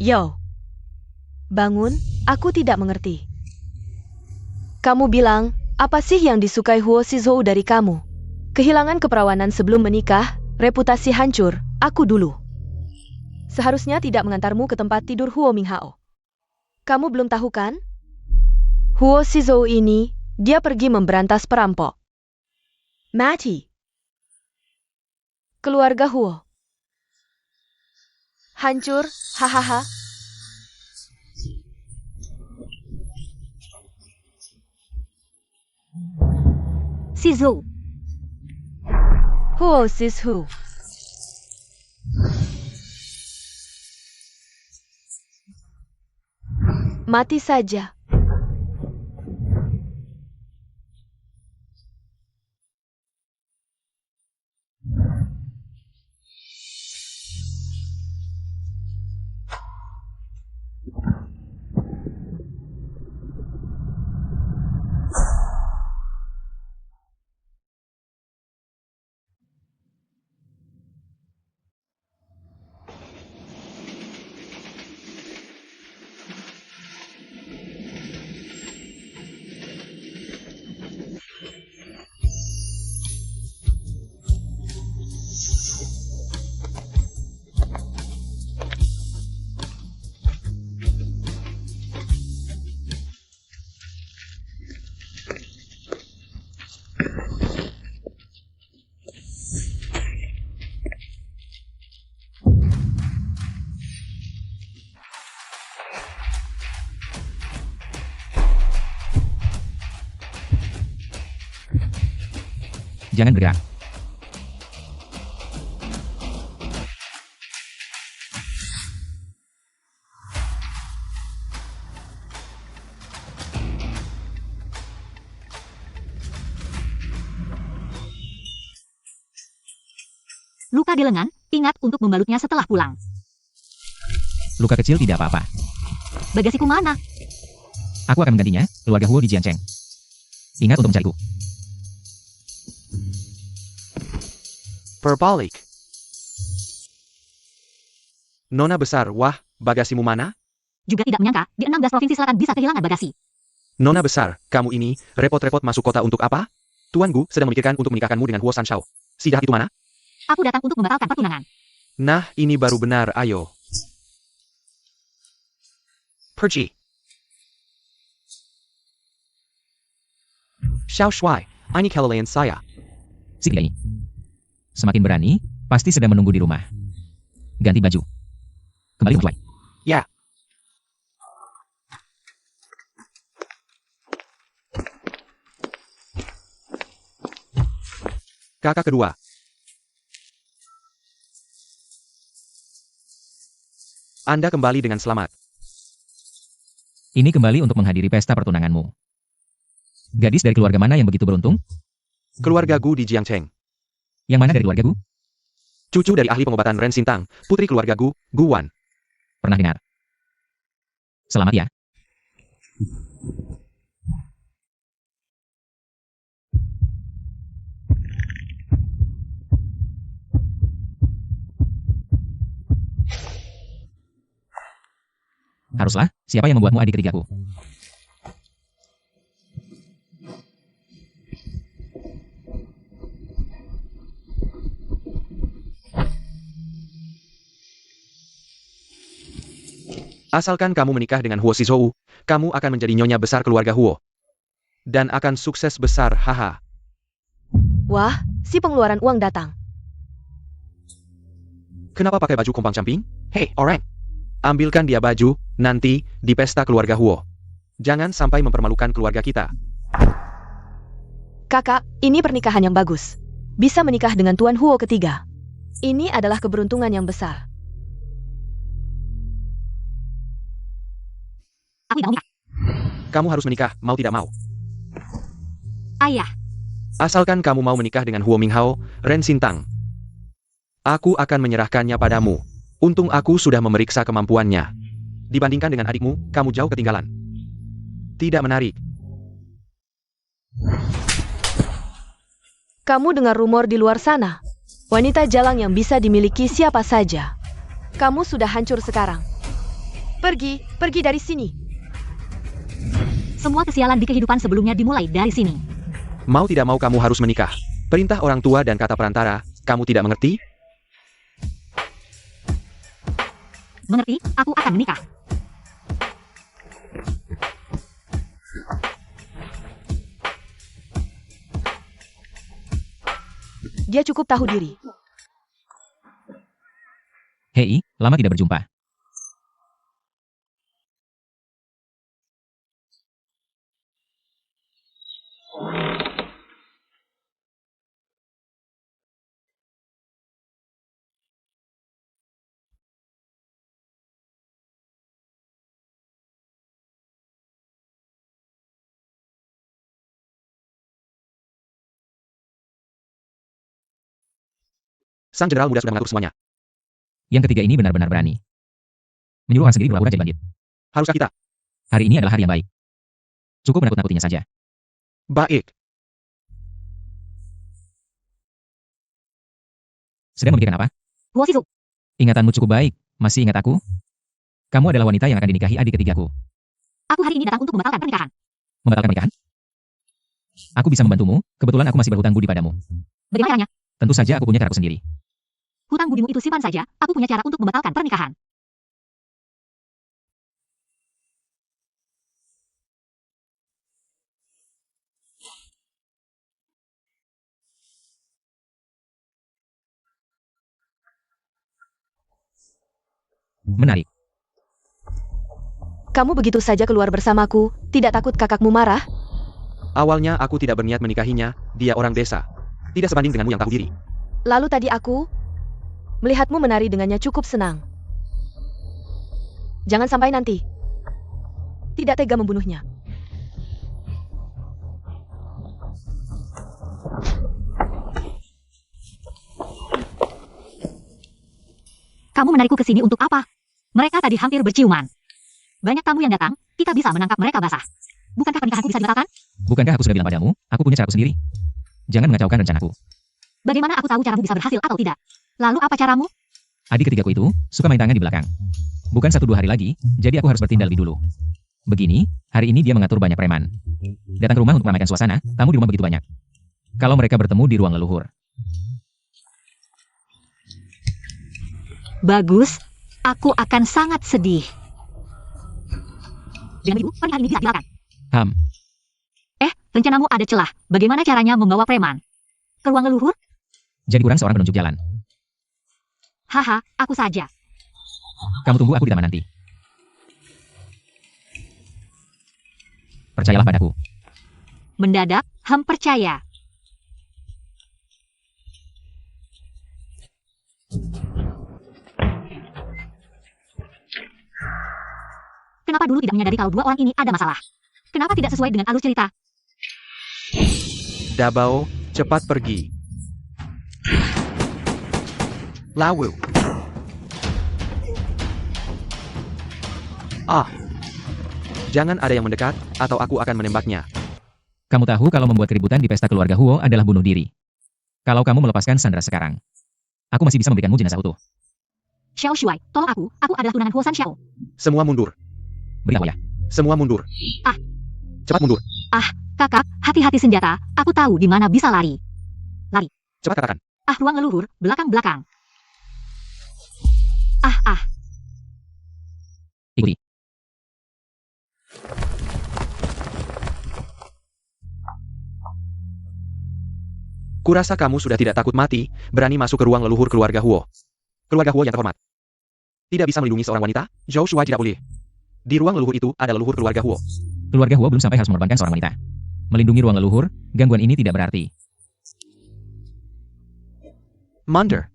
Yo. Bangun, aku tidak mengerti. Kamu bilang, apa sih yang disukai Huo Shizhou dari kamu? Kehilangan keperawanan sebelum menikah, reputasi hancur, aku dulu. Seharusnya tidak mengantarmu ke tempat tidur Huo Minghao. Kamu belum tahu kan? Huo Shizhou ini, dia pergi memberantas perampok. Mati. Keluarga Huo. Hancur, hahaha. Shizhou. Huo Shizhou. Mati saja. Jangan bergerak. Luka di lengan, ingat untuk membalutnya setelah pulang. Luka kecil tidak apa-apa. Bagasiku mana? Aku akan menggantinya, keluarga Huo di Jiancheng. Ingat untuk mencariku. Berbalik. Nona besar, wah, bagasimu mana? Juga tidak menyangka, di 16 provinsi selatan bisa kehilangan bagasi. Nona besar, kamu ini, repot-repot masuk kota untuk apa? Tuan Gu sedang memikirkan untuk menikahkanmu dengan Huo Sanshao. Si jahat itu mana? Aku datang untuk membatalkan pertunangan. Nah, ini baru benar, ayo. Pergi. Xiao Shuai, ini kelelayan saya. Si gila ini. Semakin berani, pasti sedang menunggu di rumah. Ganti baju. Kembali mencuai. Ya. Kakak kedua. Anda kembali dengan selamat. Ini kembali untuk menghadiri pesta pertunanganmu. Gadis dari keluarga mana yang begitu beruntung? Keluarga Gu di Jiangcheng. Yang mana dari keluarga Gu? Cucu dari ahli pengobatan Ren Xintang, putri keluarga Gu, Gu Wan. Pernah dengar. Selamat ya. Haruslah, siapa yang membuatmu adik ketigaku? Asalkan kamu menikah dengan Huo Shizhou, kamu akan menjadi nyonya besar keluarga Huo. Dan akan sukses besar, haha. Wah, si pengeluaran uang datang. Kenapa pakai baju kompang camping? Hei, orang. Ambilkan dia baju, nanti, di pesta keluarga Huo. Jangan sampai mempermalukan keluarga kita. Kakak, ini pernikahan yang bagus. Bisa menikah dengan Tuan Huo ketiga. Ini adalah keberuntungan yang besar. Aku tidak mau nikah. Kamu harus menikah, mau tidak mau. Ayah. Asalkan kamu mau menikah dengan Huo Minghao, Ren Xintang. Aku akan menyerahkannya padamu. Untung aku sudah memeriksa kemampuannya. Dibandingkan dengan adikmu, kamu jauh ketinggalan. Tidak menarik. Kamu dengar rumor di luar sana? Wanita jalang yang bisa dimiliki siapa saja. Kamu sudah hancur sekarang. Pergi dari sini. Semua kesialan di kehidupan sebelumnya dimulai dari sini. Mau tidak mau kamu harus menikah. Perintah orang tua dan kata perantara, kamu tidak mengerti? Mengerti? Aku akan menikah. Dia cukup tahu diri. Hei, lama tidak berjumpa. Sang jenderal muda sudah mengatur semuanya. Yang ketiga ini benar-benar berani. Menyuruh orang sendiri berpura-pura jadi bandit. Haruskah kita? Hari ini adalah hari yang baik. Cukup menakut-nakutinya saja. Baik. Sedang memikirkan apa? Huo Shizu, Ingatanmu cukup baik. Masih ingat aku? Kamu adalah wanita yang akan dinikahi adik ketigaku. aku hari ini datang untuk membatalkan pernikahan. Membatalkan pernikahan? Aku bisa membantumu. Kebetulan aku masih berhutang budi padamu. Bagaimana caranya? Tentu saja aku punya caraku sendiri. Hutang budimu itu simpan saja, aku punya cara untuk membatalkan pernikahan. Menarik. Kamu begitu saja keluar bersamaku, tidak takut kakakmu marah? Awalnya aku tidak berniat menikahinya, dia orang desa. Tidak sebanding denganmu yang tahu diri. Lalu tadi aku melihatmu menari dengannya cukup senang. Jangan sampai nanti. Tidak tega membunuhnya. Kamu menarikku ke sini untuk apa? Mereka tadi hampir berciuman. Banyak tamu yang datang, kita bisa menangkap mereka basah. Bukankah pernikahanku bisa dibatalkan? Bukankah aku sudah bilang padamu, aku punya caraku sendiri? Jangan mengacaukan rencanaku. Bagaimana aku tahu caramu bisa berhasil atau tidak? Lalu apa caramu? Adik ketigaku itu suka main tangan di belakang. Bukan 1-2 hari lagi, jadi aku harus bertindak lebih dulu. Begini, hari ini dia mengatur banyak preman. Datang ke rumah untuk meramaikan suasana, tamu di rumah begitu banyak. Kalau mereka bertemu di ruang leluhur. Bagus, aku akan sangat sedih. Dengan begitu, pernikahan ini bisa dibatalkan. Rencanamu ada celah. Bagaimana caranya membawa preman ke ruang leluhur? Jadi kurang seorang penunjuk jalan. Haha, aku saja. Kamu tunggu aku di taman nanti. Percayalah padaku. Mendadak, Ham percaya. Kenapa dulu tidak menyadari kalau dua orang ini ada masalah? Kenapa tidak sesuai dengan alur cerita? Dabao, cepat pergi. Lawu. Jangan ada yang mendekat, atau aku akan menembaknya. Kamu tahu kalau membuat keributan di pesta keluarga Huo adalah bunuh diri. Kalau kamu melepaskan Sandra sekarang, aku masih bisa memberikanmu jenazah utuh. Xiao Shuai, tolong aku adalah tunangan Huo San Xiao. Semua mundur. Beri aku ya. Semua mundur. Cepat mundur. Kakak, hati-hati senjata, aku tahu di mana bisa lari. Cepat katakan. Ruang leluhur, belakang-belakang. Ikuti. Kurasa kamu sudah tidak takut mati, berani masuk ke ruang leluhur keluarga Huo. Keluarga Huo yang terhormat. Tidak bisa melindungi seorang wanita, Zhou Shuai tidak boleh. Di ruang leluhur itu ada leluhur keluarga Huo. Keluarga Huo belum sampai harus mengorbankan seorang wanita. Melindungi ruang leluhur, gangguan ini tidak berarti. Munder.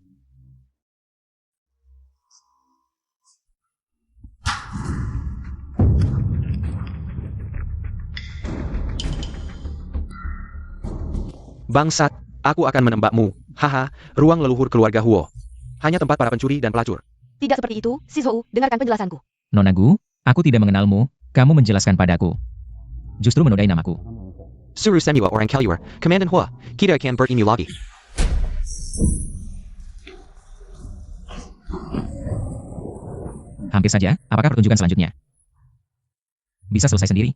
Bangsat, aku akan menembakmu. Haha, ruang leluhur keluarga Huo. Hanya tempat para pencuri dan pelacur. Tidak seperti itu, Shizou, dengarkan penjelasanku. Nona Gu, aku tidak mengenalmu, kamu menjelaskan padaku. Justru menodai namaku. Suru Semua orang Kaluar, Komandan Hua, kita akan bertemu lagi. Hampir saja, apakah pertunjukan selanjutnya? Bisa selesai sendiri.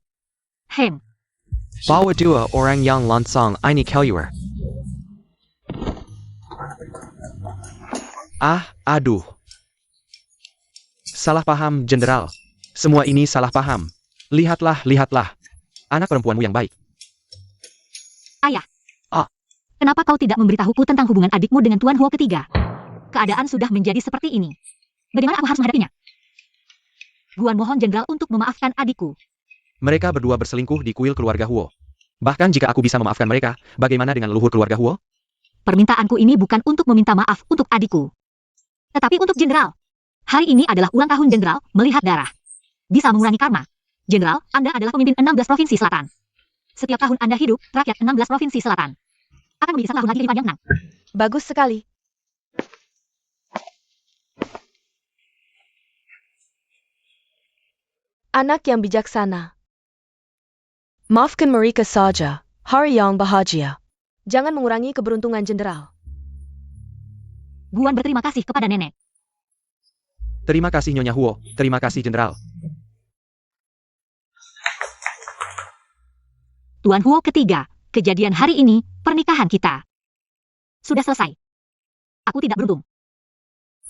Bawa dua orang yang langsung ini keluar. Aduh. Salah paham, Jenderal. Semua ini salah paham. Lihatlah. Anak perempuanmu yang baik. Ayah. Kenapa kau tidak memberitahuku tentang hubungan adikmu dengan Tuan Huo ketiga? Keadaan sudah menjadi seperti ini. Bagaimana aku harus menghadapinya? Guan mohon Jenderal untuk memaafkan adikku. Mereka berdua berselingkuh di kuil keluarga Huo. Bahkan jika aku bisa memaafkan mereka, bagaimana dengan leluhur keluarga Huo? Permintaanku ini bukan untuk meminta maaf untuk adikku, tetapi untuk Jenderal. Hari ini adalah ulang tahun Jenderal melihat darah. Bisa mengurangi karma. Jenderal, Anda adalah pemimpin 16 Provinsi Selatan. Setiap tahun Anda hidup, rakyat 16 Provinsi Selatan akan memiliki 1 tahun lagi lebih panjang, Nang. Bagus sekali. Anak yang bijaksana. Maafkan mereka saja, hari yang bahagia. Jangan mengurangi keberuntungan Jenderal. Guan berterima kasih kepada nenek. Terima kasih Nyonya Huo, terima kasih Jenderal. Tuan Huo ketiga, kejadian hari ini, pernikahan kita sudah selesai. Aku tidak beruntung.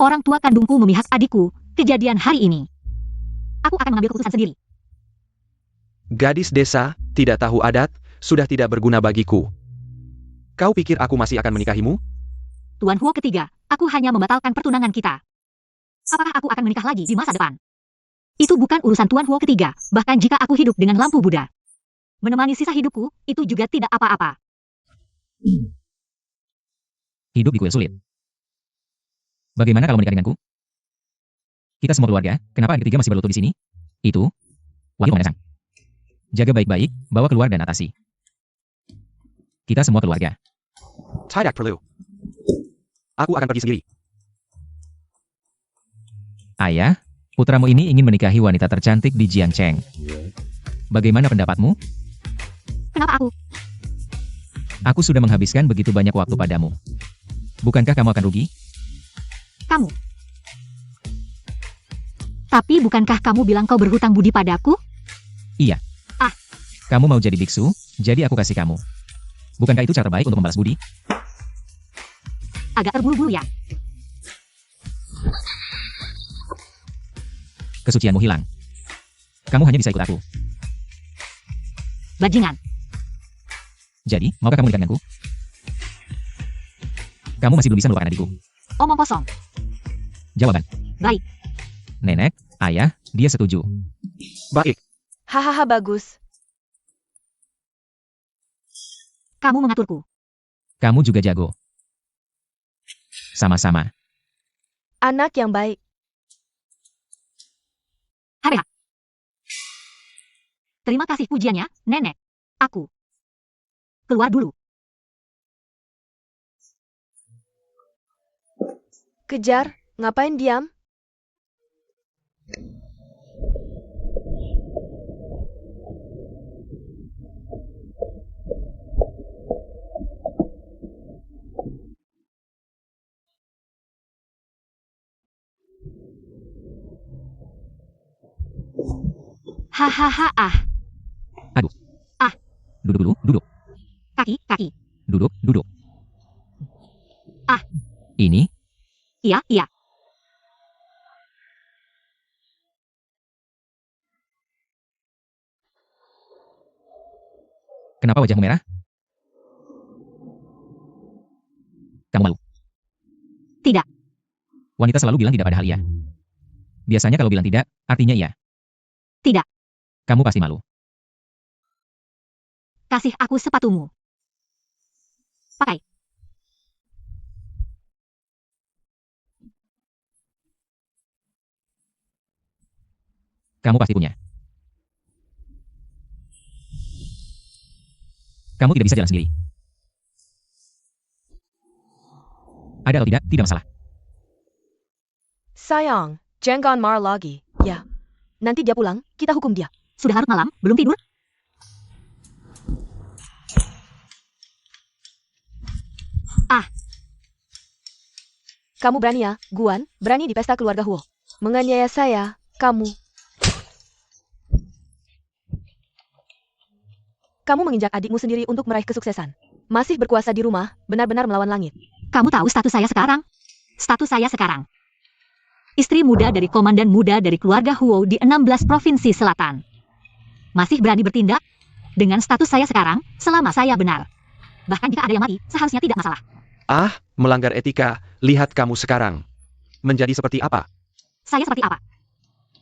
Orang tua kandungku memihak adikku, kejadian hari ini. Aku akan mengambil keputusan sendiri. Gadis desa, tidak tahu adat, sudah tidak berguna bagiku. Kau pikir aku masih akan menikahimu? Tuan Huo ketiga, aku hanya membatalkan pertunangan kita. Apakah aku akan menikah lagi di masa depan? Itu bukan urusan Tuan Huo ketiga, bahkan jika aku hidup dengan lampu Buddha. Menemani sisa hidupku, itu juga tidak apa-apa. Hidup di kuil sulit. Bagaimana kalau menikah denganku? Kita semua keluarga, kenapa adik ketiga masih berlutut di sini? Itu wahyu pengesang. Jaga baik-baik, bawa keluar dan atasi. Kita semua keluarga. Tidak perlu. Aku akan pergi sendiri. Ayah, putramu ini ingin menikahi wanita tercantik di Jiangcheng. Bagaimana pendapatmu? Kenapa aku? Aku sudah menghabiskan begitu banyak waktu padamu. Bukankah kamu akan rugi? Kamu. Tapi bukankah kamu bilang kau berhutang budi padaku? Iya. Kamu mau jadi biksu, jadi aku kasih kamu. Bukankah itu cara terbaik untuk membalas budi? Agak terburu-buru ya. Kesucianmu hilang. Kamu hanya bisa ikut aku. Bajingan. Jadi, maukah kamu menikah denganku? Kamu masih belum bisa melupakan adikku. Omong kosong. Jawaban. Baik. Nenek, ayah, dia setuju. Baik. Hahaha bagus. Kamu mengaturku. Kamu juga jago. Sama-sama. Anak yang baik. Hareha. Terima kasih pujiannya, nenek. Aku keluar dulu. Kejar, ngapain diam? Hahaha Aduh. Duduk dulu, duduk. Kaki. Duduk, duduk. Ah. Ini, Iya. kenapa wajahmu merah? Kamu malu? Tidak. Wanita selalu bilang tidak pada hal iya. Biasanya kalau bilang tidak, artinya iya. Tidak. Kamu pasti malu. Kasih aku sepatumu. Pakai. Kamu pasti punya. Kamu tidak bisa jalan sendiri. Ada atau tidak masalah. Sayang, jangan marah lagi. Ya. Nanti dia pulang, kita hukum dia. Sudah larut malam, belum tidur? Kamu berani ya, Guan, berani di pesta keluarga Huo. menganiaya saya, kamu. Kamu menginjak adikmu sendiri untuk meraih kesuksesan. Masih berkuasa di rumah, benar-benar melawan langit. Kamu tahu status saya sekarang? Status saya sekarang. Istri muda dari komandan muda dari keluarga Huo di 16 provinsi selatan. Masih berani bertindak? Dengan status saya sekarang, selama saya benar. Bahkan jika ada yang mati, seharusnya tidak masalah. Ah, melanggar etika, lihat kamu sekarang. Menjadi seperti apa? Saya seperti apa?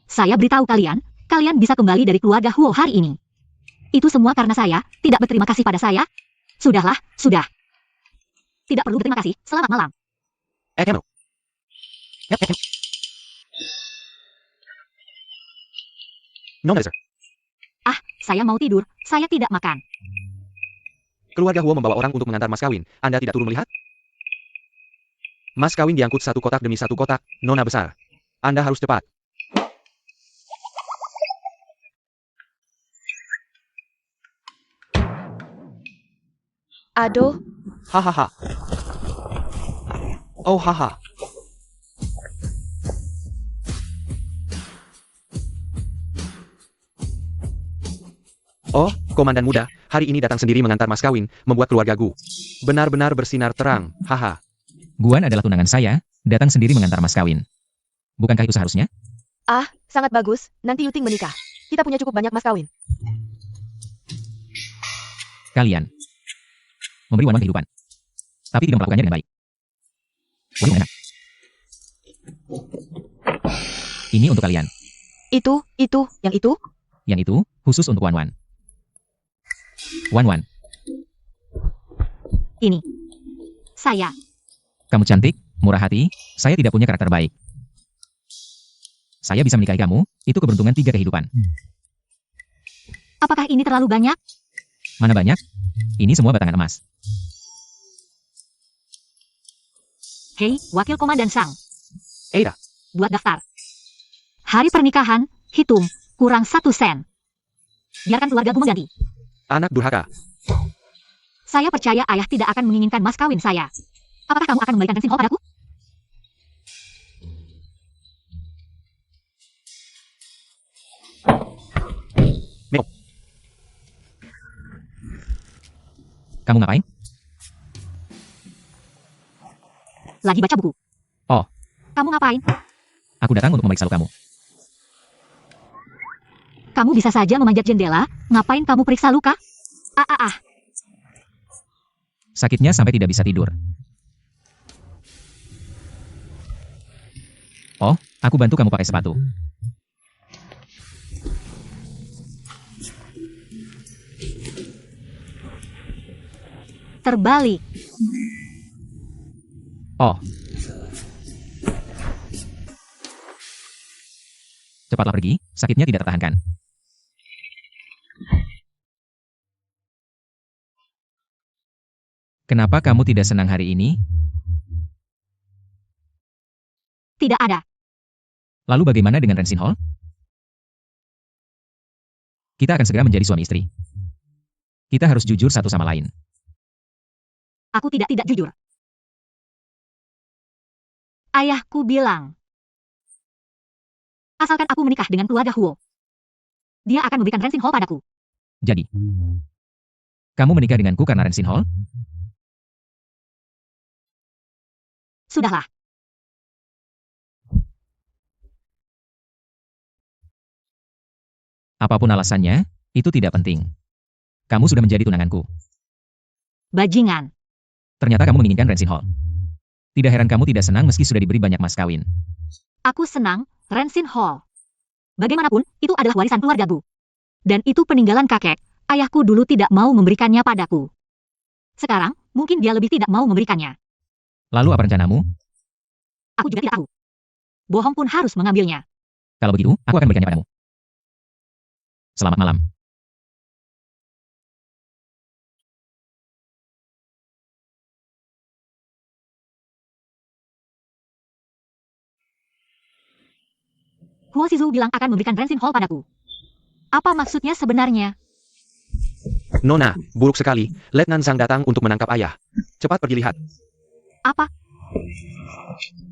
Saya beritahu kalian, kalian bisa kembali dari keluarga Huo hari ini. Itu semua karena saya tidak berterima kasih pada saya. Sudahlah, sudah. Tidak perlu berterima kasih, selamat malam. Ekemo. No, sir. Ah, saya mau tidur, saya tidak makan. Keluarga Huo membawa orang untuk mengantar mas kawin. Anda tidak turun melihat? Mas kawin diangkut satu kotak demi satu kotak, nona besar. Anda harus cepat. Aduh, Hahaha. Oh haha. Oh, komandan muda, hari ini datang sendiri mengantar mas kawin, membuat keluarga Gu benar-benar bersinar terang, haha. Guan adalah tunangan saya, datang sendiri mengantar mas kawin. Bukankah itu seharusnya? sangat bagus, nanti Yuting menikah. Kita punya cukup banyak mas kawin. Kalian memberi Wan kehidupan, tapi tidak melakukannya dengan baik. Waduh, enak. Ini untuk kalian. Yang itu? Yang itu, khusus untuk Wan Wan. Wan Wan, Ini. Saya. kamu cantik, murah hati, saya tidak punya karakter baik. Saya bisa menikahi kamu, itu keberuntungan 3 kehidupan. Apakah ini terlalu banyak? Mana banyak? Ini semua batangan emas. Hei, Wakil Komandan Sang. Eira. Buat daftar. Hari pernikahan, hitung, kurang 1 sen. Biarkan keluargaku mengganti. Anak durhaka. Saya percaya ayah tidak akan menginginkan mas kawin saya. Apakah kamu akan memberikan Rensin Ho padaku? Meo. Kamu ngapain? Lagi baca buku. Oh. Kamu ngapain? Aku datang untuk memeriksa lukamu. Kamu bisa saja memanjat jendela. Ngapain kamu periksa luka? Sakitnya sampai tidak bisa tidur. Oh, aku bantu kamu pakai sepatu. Terbalik. Oh. Cepatlah pergi, sakitnya tidak tertahankan. Kenapa kamu tidak senang hari ini? Tidak ada. Lalu bagaimana dengan Rensin Hall? Kita akan segera menjadi suami istri. Kita harus jujur satu sama lain. Aku tidak jujur. Ayahku bilang, asalkan aku menikah dengan keluarga Huo, dia akan memberikan Rensin Hall padaku. Jadi, kamu menikah denganku karena Rensin Hall? Sudahlah. Apapun alasannya, itu tidak penting. Kamu sudah menjadi tunanganku. Bajingan. Ternyata kamu menginginkan Rensin Hall. Tidak heran kamu tidak senang meski sudah diberi banyak mas kawin. Aku senang, Rensin Hall. Bagaimanapun, itu adalah warisan keluargaku. Dan itu peninggalan kakek. Ayahku dulu tidak mau memberikannya padaku. Sekarang, mungkin dia lebih tidak mau memberikannya. Lalu apa rencanamu? Aku juga tidak tahu. Bohong pun harus mengambilnya. Kalau begitu, aku akan berikannya padamu. Selamat malam. Huo Shizu bilang akan memberikan Rensin Hall padaku. Apa maksudnya sebenarnya? Nona, buruk sekali. Letnan Zhang datang untuk menangkap ayah. Cepat pergi lihat. Apa?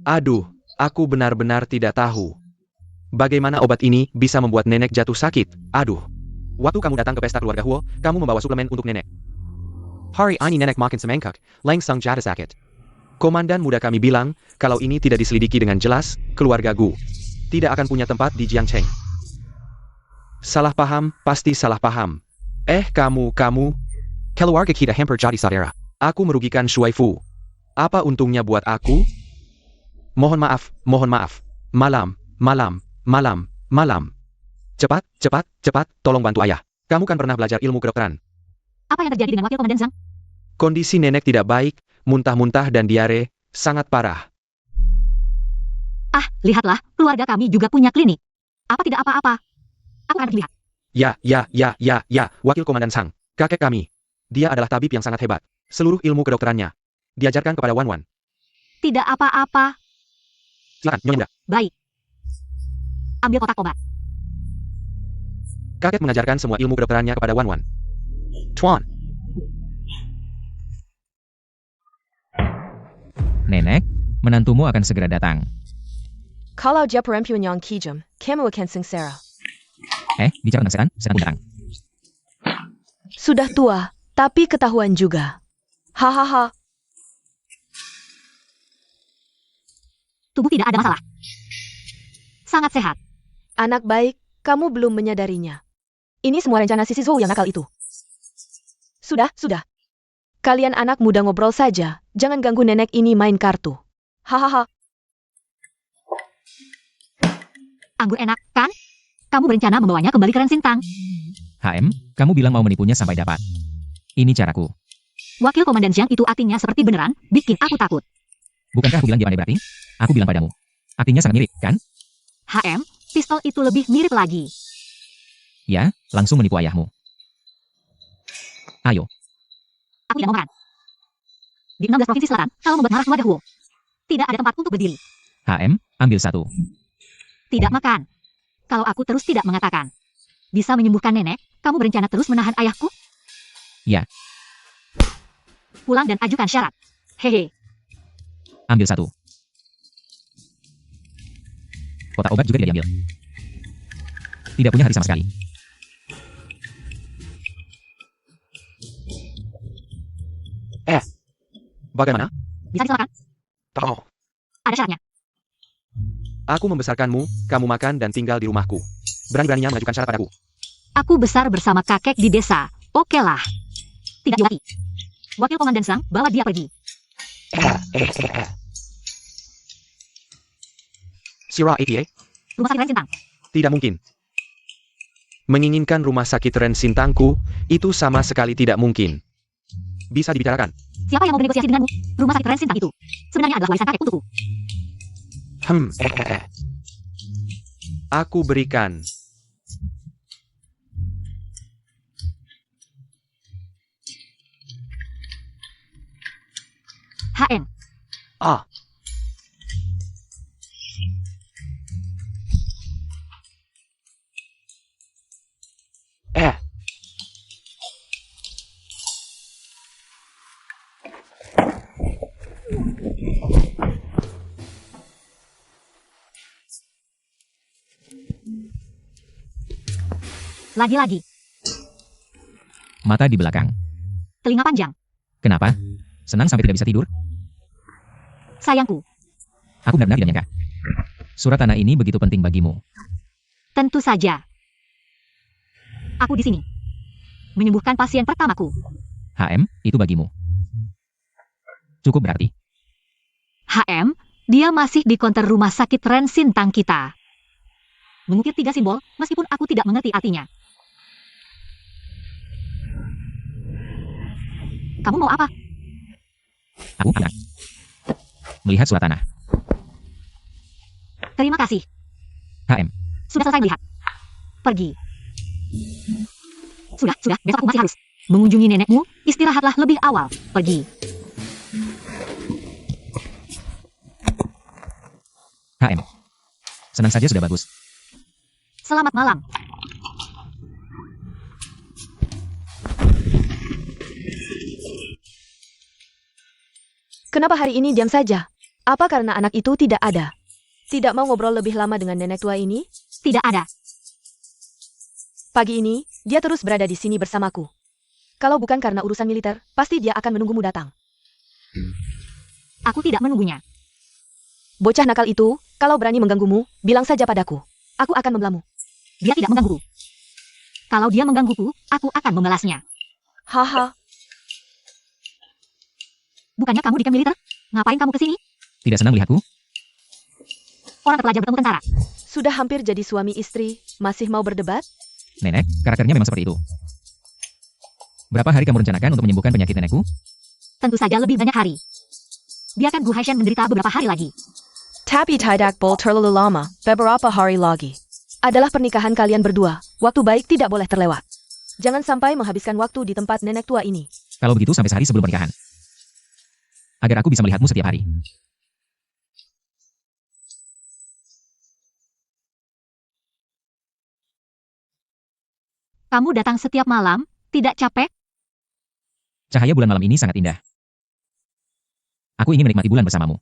Aduh, aku benar-benar tidak tahu. Bagaimana obat ini bisa membuat nenek jatuh sakit? Aduh. Waktu kamu datang ke pesta keluarga Huo, kamu membawa suplemen untuk nenek. Hari ini nenek makin semengkak, langsung jatuh sakit. Komandan muda kami bilang, kalau ini tidak diselidiki dengan jelas, keluarga Gu tidak akan punya tempat di Jiangcheng. Salah paham, pasti salah paham. Kamu. Keluarga kita hampir jadi saudara. Aku merugikan Shuai Fu. Apa untungnya buat aku? Mohon maaf. Malam. Cepat, tolong bantu ayah. Kamu kan pernah belajar ilmu kedokteran. Apa yang terjadi dengan Wakil Komandan Zhang? Kondisi nenek tidak baik, muntah-muntah dan diare, sangat parah. Lihatlah, keluarga kami juga punya klinik. Apa tidak apa-apa? Aku akan lihat. Ya, Wakil Komandan Zhang, kakek kami. Dia adalah tabib yang sangat hebat. Seluruh ilmu kedokterannya diajarkan kepada Wan Wan. Tidak apa-apa. Silakan, Nyonya. Baik. Ambil kotak obat. Kakek mengajarkan semua ilmu kedokterannya kepada Wan Wan. Tuan. Nenek, menantumu akan segera datang. Kalau dia perempuan yang kejam, kamu akan sengsara. Bicara tentang setan pun datang. Sudah tua, tapi ketahuan juga. Hahaha. Tubuh tidak ada masalah. Sangat sehat. Anak baik, kamu belum menyadarinya. Ini semua rencana si Zhou yang nakal itu. Sudah. Kalian anak muda ngobrol saja, jangan ganggu nenek ini main kartu. Hahaha. Anggur enak, kan? Kamu berencana membawanya kembali ke Ren Sintang. Kamu bilang mau menipunya sampai dapat. Ini caraku. Wakil Komandan Zhang itu artinya seperti beneran, bikin aku takut. Bukankah aku bilang dia pandai berarti? Aku bilang padamu. Artinya sangat mirip, kan? Pistol itu lebih mirip lagi. Ya, langsung menipu ayahmu. Ayo, Aku tidak mau makan. Di 16 provinsi selatan, kalau membuat marah keluarga Huo, tidak ada tempat untuk berdiri. ambil satu. Tidak makan. Kalau aku terus tidak mengatakan, bisa menyembuhkan nenek, kamu berencana terus menahan ayahku? Ya. Pulang dan ajukan syarat. Hehe. Ambil satu. Kotak obat juga tidak diambil. Tidak punya hati sama sekali. Bagaimana? Bisa disilakan. Tahu. Ada syaratnya. Aku membesarkanmu, kamu makan dan tinggal di rumahku. Berani-beraninya mengajukan syarat padaku. Aku besar bersama kakek di desa. Oke lah. Tidak lagi. Wakil Komandan Zhang, bawa dia pergi. Sirah ATA? Rumah sakit Ren Sintang. Tidak mungkin. Menginginkan rumah sakit Ren Sintangku, itu sama sekali tidak mungkin. Bisa dibicarakan. Siapa yang mau bernegosiasi denganmu? Rumah sakit Ren Sintang itu sebenarnya adalah warisan kakek untukku. Aku berikan. HM. Lagi-lagi. Mata di belakang. Telinga panjang. Kenapa? Senang sampai tidak bisa tidur? Sayangku. Aku benar-benar tidak nyangka. Surat tanah ini begitu penting bagimu. Tentu saja. Aku di sini. Menyembuhkan pasien pertamaku. Itu bagimu. Cukup berarti. Dia masih di konter rumah sakit Ren Sintang kita. Mengukir 3 simbol, meskipun aku tidak mengerti artinya. Kamu mau apa? Aku akan melihat surat tanah. Terima kasih. Sudah selesai melihat. Pergi. Sudah, besok aku masih harus mengunjungi nenekmu, istirahatlah lebih awal. Pergi. Senang saja sudah bagus. Selamat malam. Kenapa hari ini diam saja? Apa karena anak itu tidak ada? Tidak mau ngobrol lebih lama dengan nenek tua ini? Tidak ada. Pagi ini, dia terus berada di sini bersamaku. Kalau bukan karena urusan militer, pasti dia akan menunggumu datang. Aku tidak menunggunya. Bocah nakal itu, kalau berani mengganggumu, bilang saja padaku. Aku akan membelamu. Dia tidak menggangguku. Kalau dia menggangguku, aku akan membalasnya. Haha, Bukannya kamu di camp militer? Ngapain kamu kesini? Tidak senang melihatku? Orang terpelajar bertemu tentara. sudah hampir jadi suami istri, masih mau berdebat? Nenek, karakternya memang seperti itu. Berapa hari kamu rencanakan untuk menyembuhkan penyakit nenekku? Tentu saja lebih banyak hari. Biarkan Gu Haishan menderita beberapa hari lagi. Tapi tidak boleh terlalu lama, beberapa hari lagi. Adalah pernikahan kalian berdua, waktu baik tidak boleh terlewat. Jangan sampai menghabiskan waktu di tempat nenek tua ini. Kalau begitu sampai sehari sebelum pernikahan. Agar aku bisa melihatmu setiap hari. Kamu datang setiap malam, tidak capek? Cahaya bulan malam ini sangat indah. Aku ingin menikmati bulan bersamamu.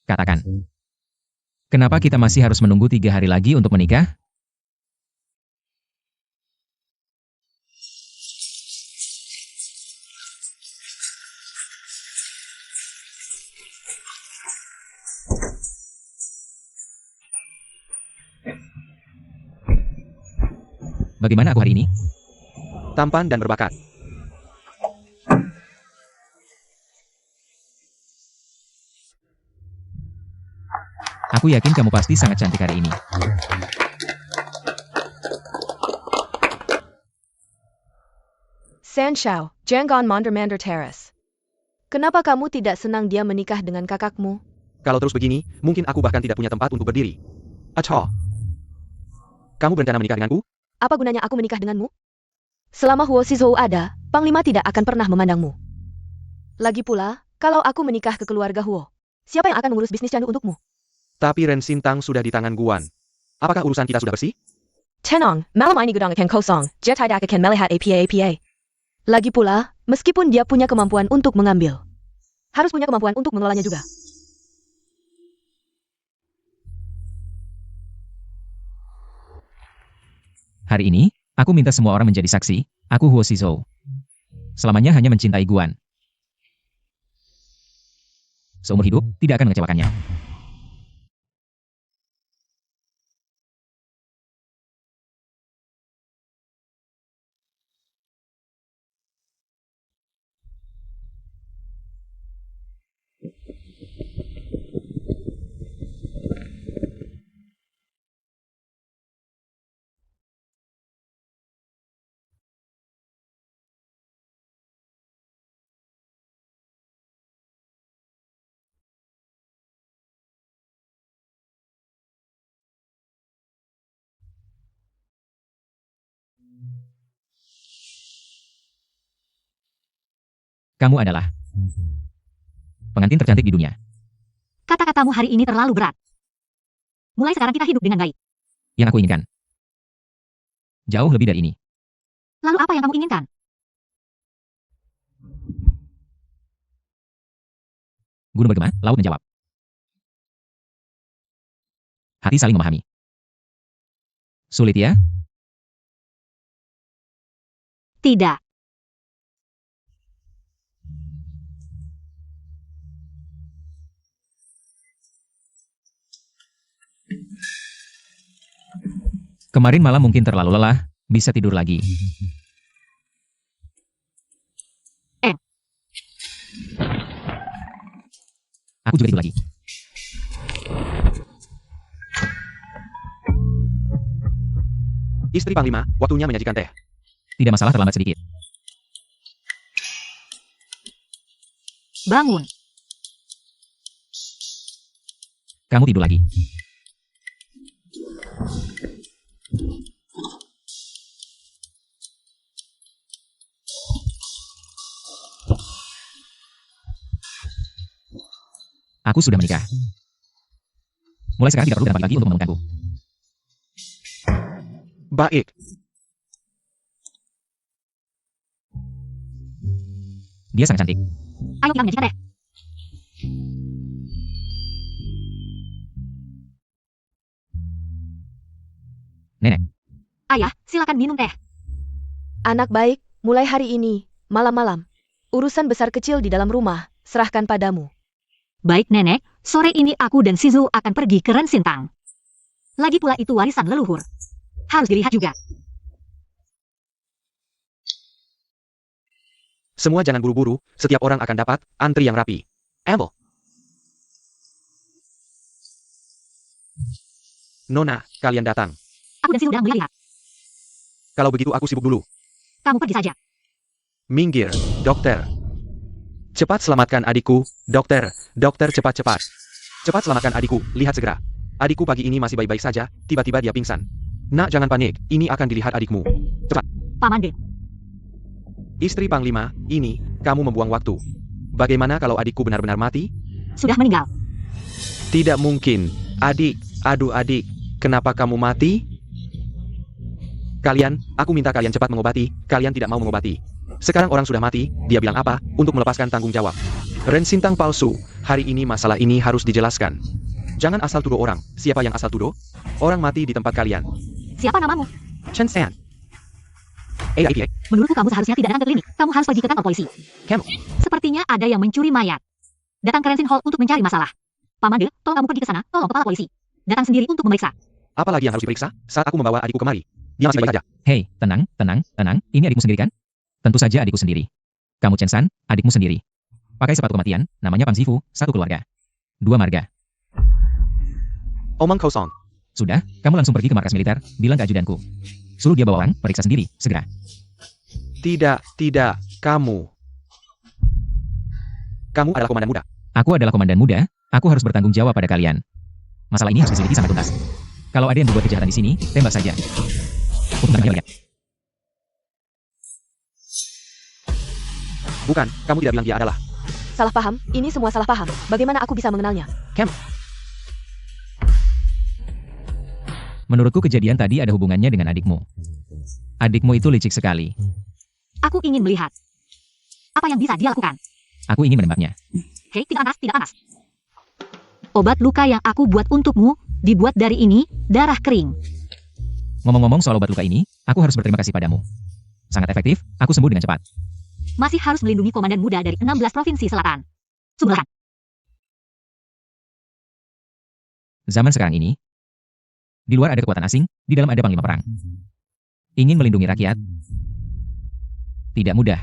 Katakan. Kenapa kita masih harus menunggu 3 hari lagi untuk menikah? Bagaimana aku hari ini? Tampan dan berbakat. Aku yakin kamu pasti sangat cantik hari ini. San Shao, Janggon Mander Terrace. Kenapa kamu tidak senang dia menikah dengan kakakmu? Kalau terus begini, mungkin aku bahkan tidak punya tempat untuk berdiri. Acho. Kamu berencana menikah denganku? Apa gunanya aku menikah denganmu? Selama Huo Shizhou ada, Panglima tidak akan pernah memandangmu. Lagi pula, kalau aku menikah ke keluarga Huo, siapa yang akan mengurus bisnis candu untukmu? Tapi Ren Sintang sudah di tangan Guan. Apakah urusan kita sudah bersih? Tenang, malam ini gudang akan kosong, dia tidak akan melihat apa-apa. Lagi pula, meskipun dia punya kemampuan untuk mengambil, harus punya kemampuan untuk mengelolanya juga. Hari ini, aku minta semua orang menjadi saksi, aku Huo Shizhou. Selamanya hanya mencintai Guan. Seumur hidup, tidak akan mengecewakannya. Kamu adalah pengantin tercantik di dunia. Kata-katamu hari ini terlalu berat. Mulai sekarang kita hidup dengan baik. Yang aku inginkan. Jauh lebih dari ini. Lalu apa yang kamu inginkan? Gunung bergema, laut menjawab. Hati saling memahami. Sulit ya? Tidak. Kemarin malam mungkin terlalu lelah, bisa tidur lagi. Aku juga tidur lagi. Istri Panglima, waktunya menyajikan teh. Tidak masalah terlambat sedikit. Bangun. Kamu tidur lagi. Aku sudah menikah. Mulai sekarang tidak perlu dan pagi untuk menemukanku. Baik. Dia sangat cantik. Ayo kita menyajikan teh. Nenek, Ayah, silakan minum teh. Anak baik, mulai hari ini, malam-malam. Urusan besar kecil di dalam rumah, serahkan padamu. Baik nenek, sore ini aku dan Shizu akan pergi ke Ren Sintang. Lagi pula itu warisan leluhur. Harus dilihat juga. Semua jangan buru-buru, setiap orang akan dapat antri yang rapi. Amble. Nona, kalian datang. Aku dan Shizu sedang melihat. Kalau begitu aku sibuk dulu. Kamu pergi saja. Minggir, dokter. Cepat selamatkan adikku, dokter. Dokter cepat-cepat. Cepat selamatkan adikku, lihat segera. Adikku pagi ini masih baik-baik saja, tiba-tiba dia pingsan. Nak, jangan panik, ini akan dilihat adikmu. Cepat. Paman De. Istri Panglima, ini, kamu membuang waktu. Bagaimana kalau adikku benar-benar mati? Sudah meninggal. Tidak mungkin. Adik, aduh adik, kenapa kamu mati? Kalian, aku minta kalian cepat mengobati, kalian tidak mau mengobati. Sekarang orang sudah mati, dia bilang apa, untuk melepaskan tanggung jawab. Ren Sintang palsu, hari ini masalah ini harus dijelaskan. Jangan asal tuduh orang, siapa yang asal tuduh? Orang mati di tempat kalian. Siapa namamu? Chen San. Menurutku kamu seharusnya tidak datang ke klinik. Kamu harus pergi ke kantor polisi. Kamu. Sepertinya ada yang mencuri mayat. Datang ke Rensin Hall untuk mencari masalah. Paman De, tolong kamu pergi ke sana, tolong kepala polisi. Datang sendiri untuk memeriksa. Apalagi yang harus diperiksa, saat aku membawa adikku kemari. Dia masih baik saja. hei, tenang, tenang, tenang, ini adikmu sendiri kan? Tentu saja adikku sendiri. Kamu Chen San, adikmu sendiri. Pakai sepatu kematian, namanya Pang Zifu, satu keluarga. 2 marga. Omong kosong. Sudah, kamu langsung pergi ke markas militer, bilang ke ajudanku. Suruh dia bawa orang, periksa sendiri, segera. Tidak, kamu. Kamu adalah komandan muda. Aku adalah komandan muda, aku harus bertanggung jawab pada kalian. Masalah ini harus diselidiki sampai tuntas. Kalau ada yang berbuat kejahatan di sini, tembak saja. Untuk kalian. Bukan, kamu tidak bilang dia adalah. Salah paham, ini semua salah paham. Bagaimana aku bisa mengenalnya? Menurutku kejadian tadi ada hubungannya dengan adikmu. Adikmu itu licik sekali. Aku ingin melihat. Apa yang bisa dia lakukan? Aku ingin menembaknya. Hei, tidak panas, tidak panas. Obat luka yang aku buat untukmu, dibuat dari ini, darah kering. Ngomong-ngomong soal obat luka ini, aku harus berterima kasih padamu. Sangat efektif, aku sembuh dengan cepat. Masih harus melindungi komandan muda dari 16 provinsi selatan. Sumberkan. Zaman sekarang ini, di luar ada kekuatan asing, di dalam ada panglima perang. Ingin melindungi rakyat, tidak mudah.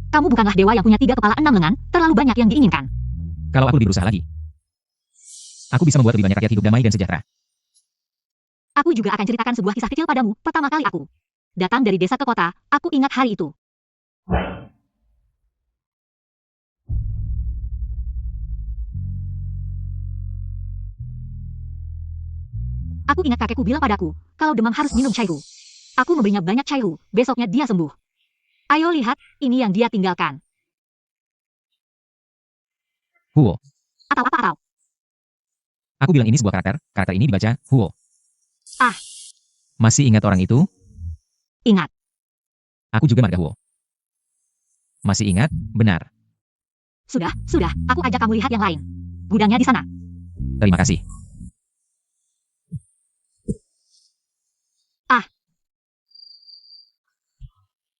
Kamu bukanlah dewa yang punya 3 kepala 6 lengan, terlalu banyak yang diinginkan. Kalau aku lebih berusaha lagi, aku bisa membuat lebih banyak rakyat hidup damai dan sejahtera. Aku juga akan ceritakan sebuah kisah kecil padamu, pertama kali aku datang dari desa ke kota, aku ingat hari itu. Aku ingat kakekku bilang padaku, kalau demam harus minum cairu. Aku memberinya banyak cairu, besoknya dia sembuh. Ayo lihat, ini yang dia tinggalkan. Huo. Atau. Aku bilang ini sebuah karakter ini dibaca Huo. Ah. Masih ingat orang itu? Ingat. Aku juga marga Huo. Masih ingat, benar. Sudah, aku ajak kamu lihat yang lain. Gudangnya di sana. Terima kasih. Ah.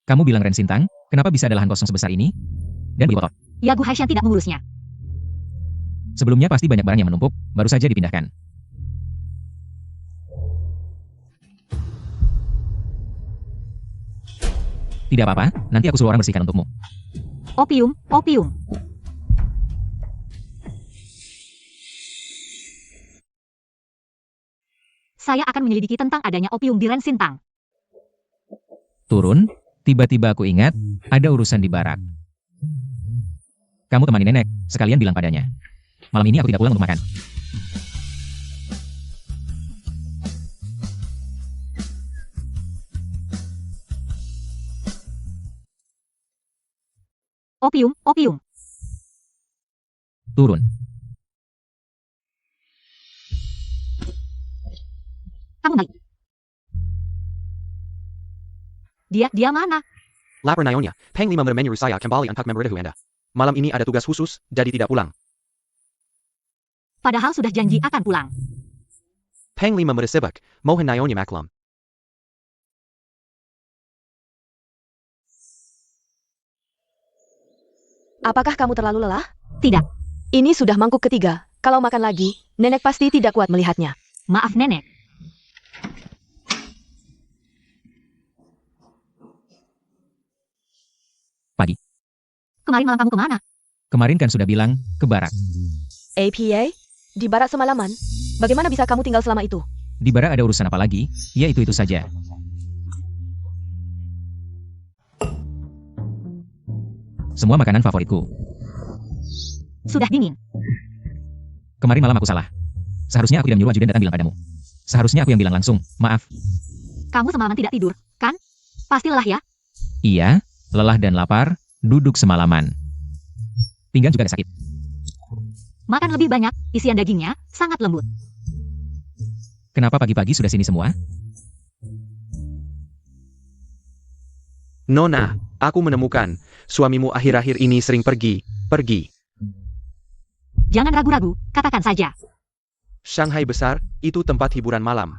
Kamu bilang Ren Sintang, kenapa bisa ada lahan kosong sebesar ini? Dan begitu kotor. Ya Gu Haishan tidak mengurusnya. Sebelumnya pasti banyak barang yang menumpuk, baru saja dipindahkan. Tidak apa-apa, nanti aku suruh orang bersihkan untukmu. Opium. Saya akan menyelidiki tentang adanya opium di Ren Sintang. Turun, tiba-tiba aku ingat, ada urusan di barak. Kamu temani nenek, sekalian bilang padanya. Malam ini aku tidak pulang untuk makan. Opium. Turun. Kamu naik. Dia mana? Lapor Nyonya, Panglima menemani saya kembali untuk memberitahu Anda. Malam ini ada tugas khusus, jadi tidak pulang. Padahal sudah janji akan pulang. Panglima muda sibuk, mohon nyonya maklum. Apakah kamu terlalu lelah? Tidak. Ini sudah mangkuk ketiga. Kalau makan lagi, nenek pasti tidak kuat melihatnya. Maaf nenek. Pagi. Kemarin malam kamu kemana? Kemarin kan sudah bilang, ke barak. APA? Di barak semalaman? Bagaimana bisa kamu tinggal selama itu? Di barak ada urusan apa lagi? Ya itu saja. Semua makanan favoritku. Sudah dingin. Kemarin malam aku salah. Seharusnya aku yang nyuruh ajudan datang bilang padamu. Seharusnya aku yang bilang langsung, maaf. Kamu semalaman tidak tidur, kan? Pasti lelah ya? Iya, lelah dan lapar, duduk semalaman. Pinggang juga ada sakit. Makan lebih banyak, isian dagingnya sangat lembut. Kenapa pagi-pagi sudah sini semua? Nona, aku menemukan, suamimu akhir-akhir ini sering pergi. Jangan ragu-ragu, katakan saja. Shanghai besar, itu tempat hiburan malam.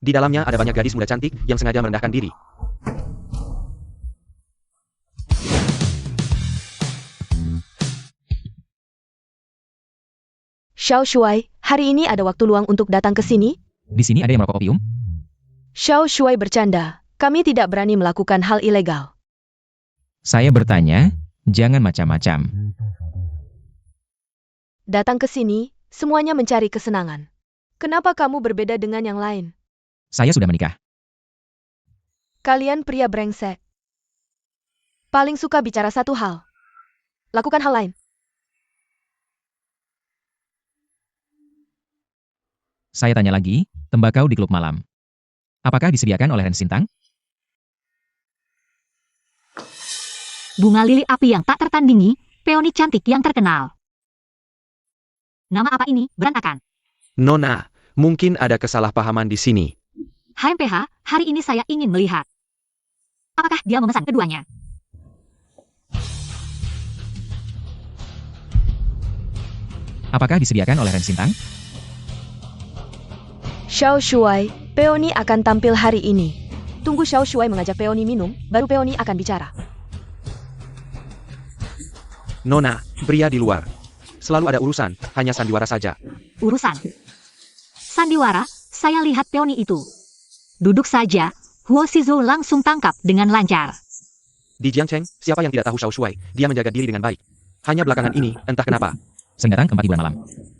Di dalamnya ada banyak gadis muda cantik yang sengaja merendahkan diri. Xiao Shuai, hari ini ada waktu luang untuk datang ke sini? Di sini ada yang merokok opium? Xiao Shuai bercanda. Kami tidak berani melakukan hal ilegal. Saya bertanya, jangan macam-macam. Datang ke sini, semuanya mencari kesenangan. Kenapa kamu berbeda dengan yang lain? Saya sudah menikah. Kalian pria brengsek. Paling suka bicara satu hal. Lakukan hal lain. Saya tanya lagi, tembakau di klub malam. Apakah disediakan oleh Ren Sintang? Bunga lili api yang tak tertandingi, peoni cantik yang terkenal. Nama apa ini? Berantakan. Nona, mungkin ada kesalahpahaman di sini. HMPH, hari ini saya ingin melihat. Apakah dia memesan keduanya? Apakah disediakan oleh Ren Sintang? Xiao Shuai, Peony akan tampil hari ini. Tunggu Xiao Shuai mengajak Peony minum, baru Peony akan bicara. Nona, pria di luar. Selalu ada urusan, hanya sandiwara saja. Urusan. Sandiwara, saya lihat peoni itu. Duduk saja, Huo Shizhou langsung tangkap dengan lancar. Di Jiangcheng, siapa yang tidak tahu Xiao Shuai? Dia menjaga diri dengan baik. Hanya belakangan ini, entah kenapa. Sering datang ke tempat hiburan malam.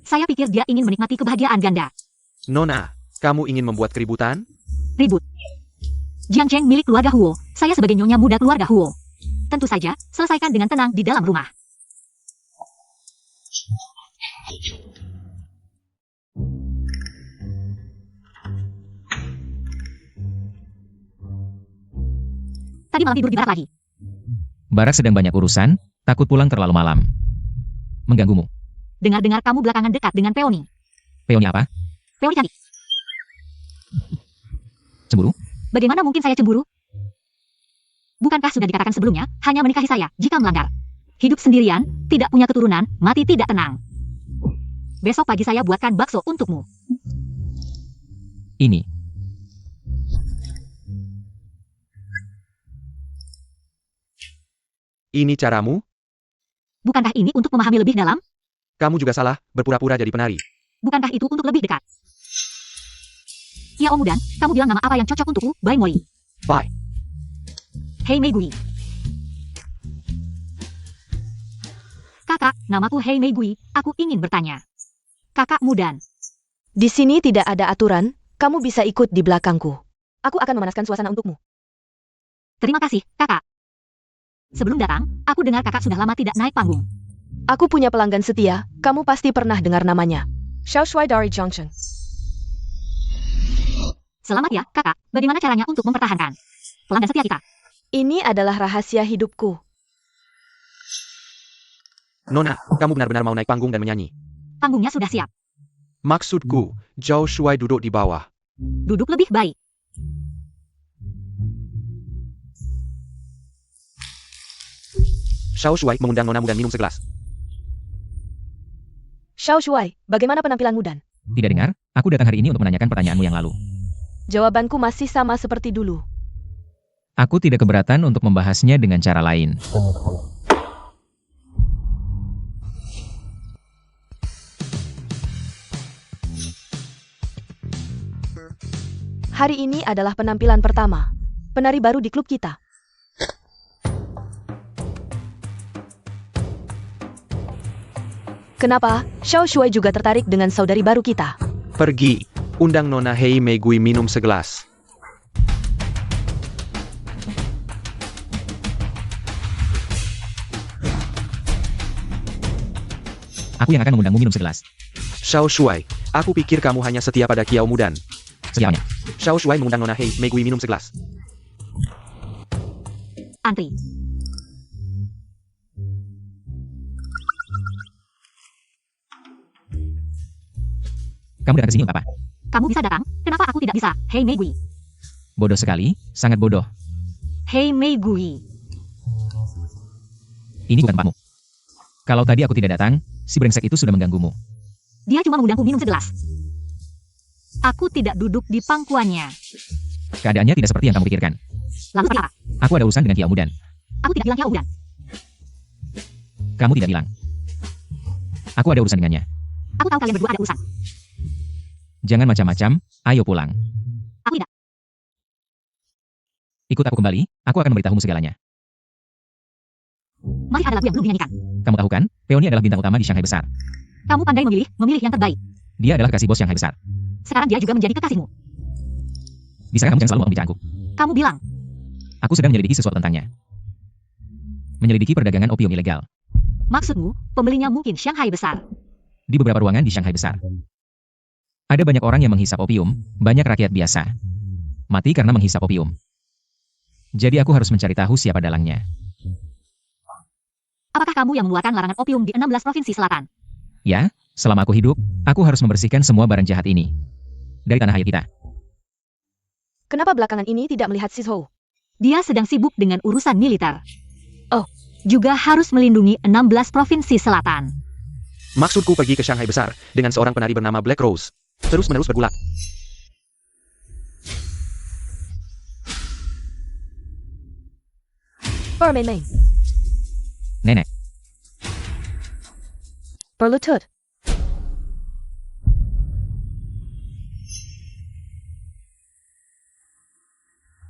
Saya pikir dia ingin menikmati kebahagiaan ganda. Nona, kamu ingin membuat keributan? Ribut. Jiangcheng milik keluarga Huo, saya sebagai nyonya muda keluarga Huo. Tentu saja, selesaikan dengan tenang di dalam rumah. Tadi malam tidur di barak lagi. Barak sedang banyak urusan, takut pulang terlalu malam. Mengganggumu. Dengar-dengar kamu belakangan dekat dengan Peony. Peony apa? Peony cantik. Cemburu? Bagaimana mungkin saya cemburu? Bukankah sudah dikatakan sebelumnya, hanya menikahi saya jika melanggar. Hidup sendirian, tidak punya keturunan, mati tidak tenang. Besok pagi saya buatkan bakso untukmu. Ini. Ini caramu? Bukankah ini untuk memahami lebih dalam? Kamu juga salah, berpura-pura jadi penari. Bukankah itu untuk lebih dekat? Ya Om Mudan, kamu bilang nama apa yang cocok untukku, Bai Moi. Bye. Hei Mei Gui. Kakak, namaku Hei Mei Gui, aku ingin bertanya. Kakak Mudan. Di sini tidak ada aturan, kamu bisa ikut di belakangku. Aku akan memanaskan suasana untukmu. Terima kasih, kakak. Sebelum datang, aku dengar kakak sudah lama tidak naik panggung. Aku punya pelanggan setia, kamu pasti pernah dengar namanya. Xiao Shuai dari Junction. Selamat ya, kakak. Bagaimana caranya untuk mempertahankan pelanggan setia kita? Ini adalah rahasia hidupku. Nona, kamu benar-benar mau naik panggung dan menyanyi. Panggungnya sudah siap. Maksudku, Zhao Shuai duduk di bawah. Duduk lebih baik. Xiao Shuai mengundang Nona Mudan minum segelas. Xiao Shuai, bagaimana penampilanmu dan? Tidak dengar? Aku datang hari ini untuk menanyakan pertanyaanmu yang lalu. Jawabanku masih sama seperti dulu. Aku tidak keberatan untuk membahasnya dengan cara lain. Hari ini adalah penampilan pertama. Penari baru di klub kita. Kenapa? Xiao Shuai juga tertarik dengan saudari baru kita. Pergi. Undang Nona Hei Mei Gui minum segelas. Aku yang akan mengundangmu minum segelas. Xiao Shuai, aku pikir kamu hanya setia pada Kiao Mudan. Siapanya? Xiao Shuai mengundang Nona Hei Mei Gui minum segelas. Antri. Kamu datang ke sini untuk apa? Kamu bisa datang, kenapa aku tidak bisa? Hei Mei Gui. Bodoh sekali, sangat bodoh. Hei Mei Gui. Ini bukan tempatmu. Kalau tadi aku tidak datang, si brengsek itu sudah mengganggumu. Dia cuma mengundangku minum segelas. Aku tidak duduk di pangkuannya. Keadaannya tidak seperti yang kamu pikirkan. Lalu seperti apa? Aku ada urusan dengan Kiao Mudan. Aku tidak bilang Kiao Mudan. Kamu tidak bilang. Aku ada urusan dengannya. Aku tahu kalian berdua ada urusan. Jangan macam-macam, ayo pulang. Aku tidak. Ikut aku kembali, aku akan memberitahumu segalanya. Masih ada lagu yang belum dinyanyikan. Kamu tahu kan, Peony adalah bintang utama di Shanghai Besar. Kamu pandai memilih yang terbaik. Dia adalah kasih bos Shanghai Besar. Sekarang dia juga menjadi kekasihmu. Bisakah kamu jangan selalu membicaraku? Kamu bilang, Aku sedang menyelidiki sesuatu tentangnya. Menyelidiki perdagangan opium ilegal. maksudmu, pembelinya mungkin Shanghai Besar. Di beberapa ruangan di Shanghai Besar. Ada banyak orang yang menghisap opium, banyak rakyat biasa. Mati karena menghisap opium. Jadi aku harus mencari tahu siapa dalangnya. Apakah kamu yang mengeluarkan larangan opium di 16 provinsi selatan? Ya, selama aku hidup, aku harus membersihkan semua barang jahat ini. Dari tanah air kita. Kenapa belakangan ini tidak melihat Sizhou? Dia sedang sibuk dengan urusan militer. Oh, juga harus melindungi 16 provinsi selatan. Maksudku pergi ke Shanghai Besar dengan seorang penari bernama Black Rose. Terus-menerus bergulat. Permain. Nenek, Berlutut.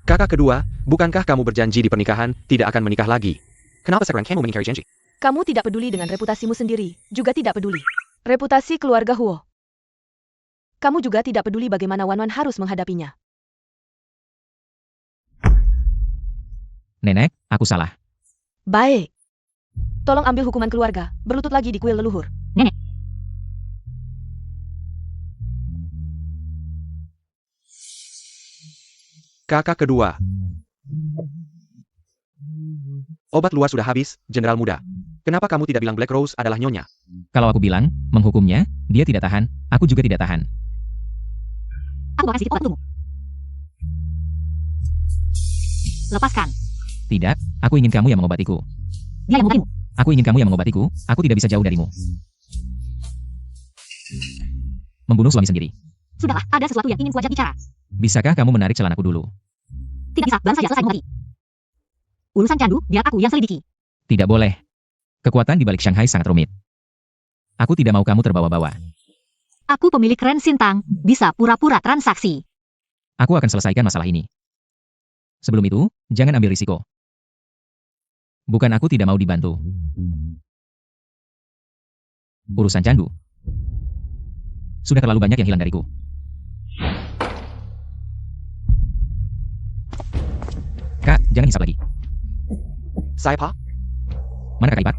Kakak kedua, bukankah kamu berjanji di pernikahan tidak akan menikah lagi? Kenapa sekarang kamu mengingkari janji? Kamu tidak peduli dengan reputasimu sendiri, juga tidak peduli reputasi keluarga Huo. Kamu juga tidak peduli bagaimana Wan Wan harus menghadapinya. nenek, aku salah. Baik. Tolong ambil hukuman keluarga, berlutut lagi di kuil leluhur. Nenek. Kakak kedua. Obat luar sudah habis, Jenderal Muda. Kenapa kamu tidak bilang Black Rose adalah nyonya? Kalau aku bilang, menghukumnya, dia tidak tahan, aku juga tidak tahan. Aku bakal sedikit obat untukmu. Lepaskan. Tidak, aku ingin kamu yang mengobatiku. Dia yang mengobatimu. Aku ingin kamu yang mengobatiku, aku tidak bisa jauh darimu. Membunuh suami sendiri. Sudahlah, ada sesuatu yang ingin kuajak bicara. Bisakah kamu menarik celanaku dulu? Tidak bisa, baru saja selesai mengobati. Urusan candu, biar aku yang selidiki. Tidak boleh. Kekuatan di balik Shanghai sangat rumit. Aku tidak mau kamu terbawa-bawa. Aku pemilik Ren Sintang, bisa pura-pura transaksi. Aku akan selesaikan masalah ini. Sebelum itu, jangan ambil risiko. Bukan aku tidak mau dibantu. Urusan candu. Sudah terlalu banyak yang hilang dariku. Kak, jangan hisap lagi. Saipa? Mana kakak ipar?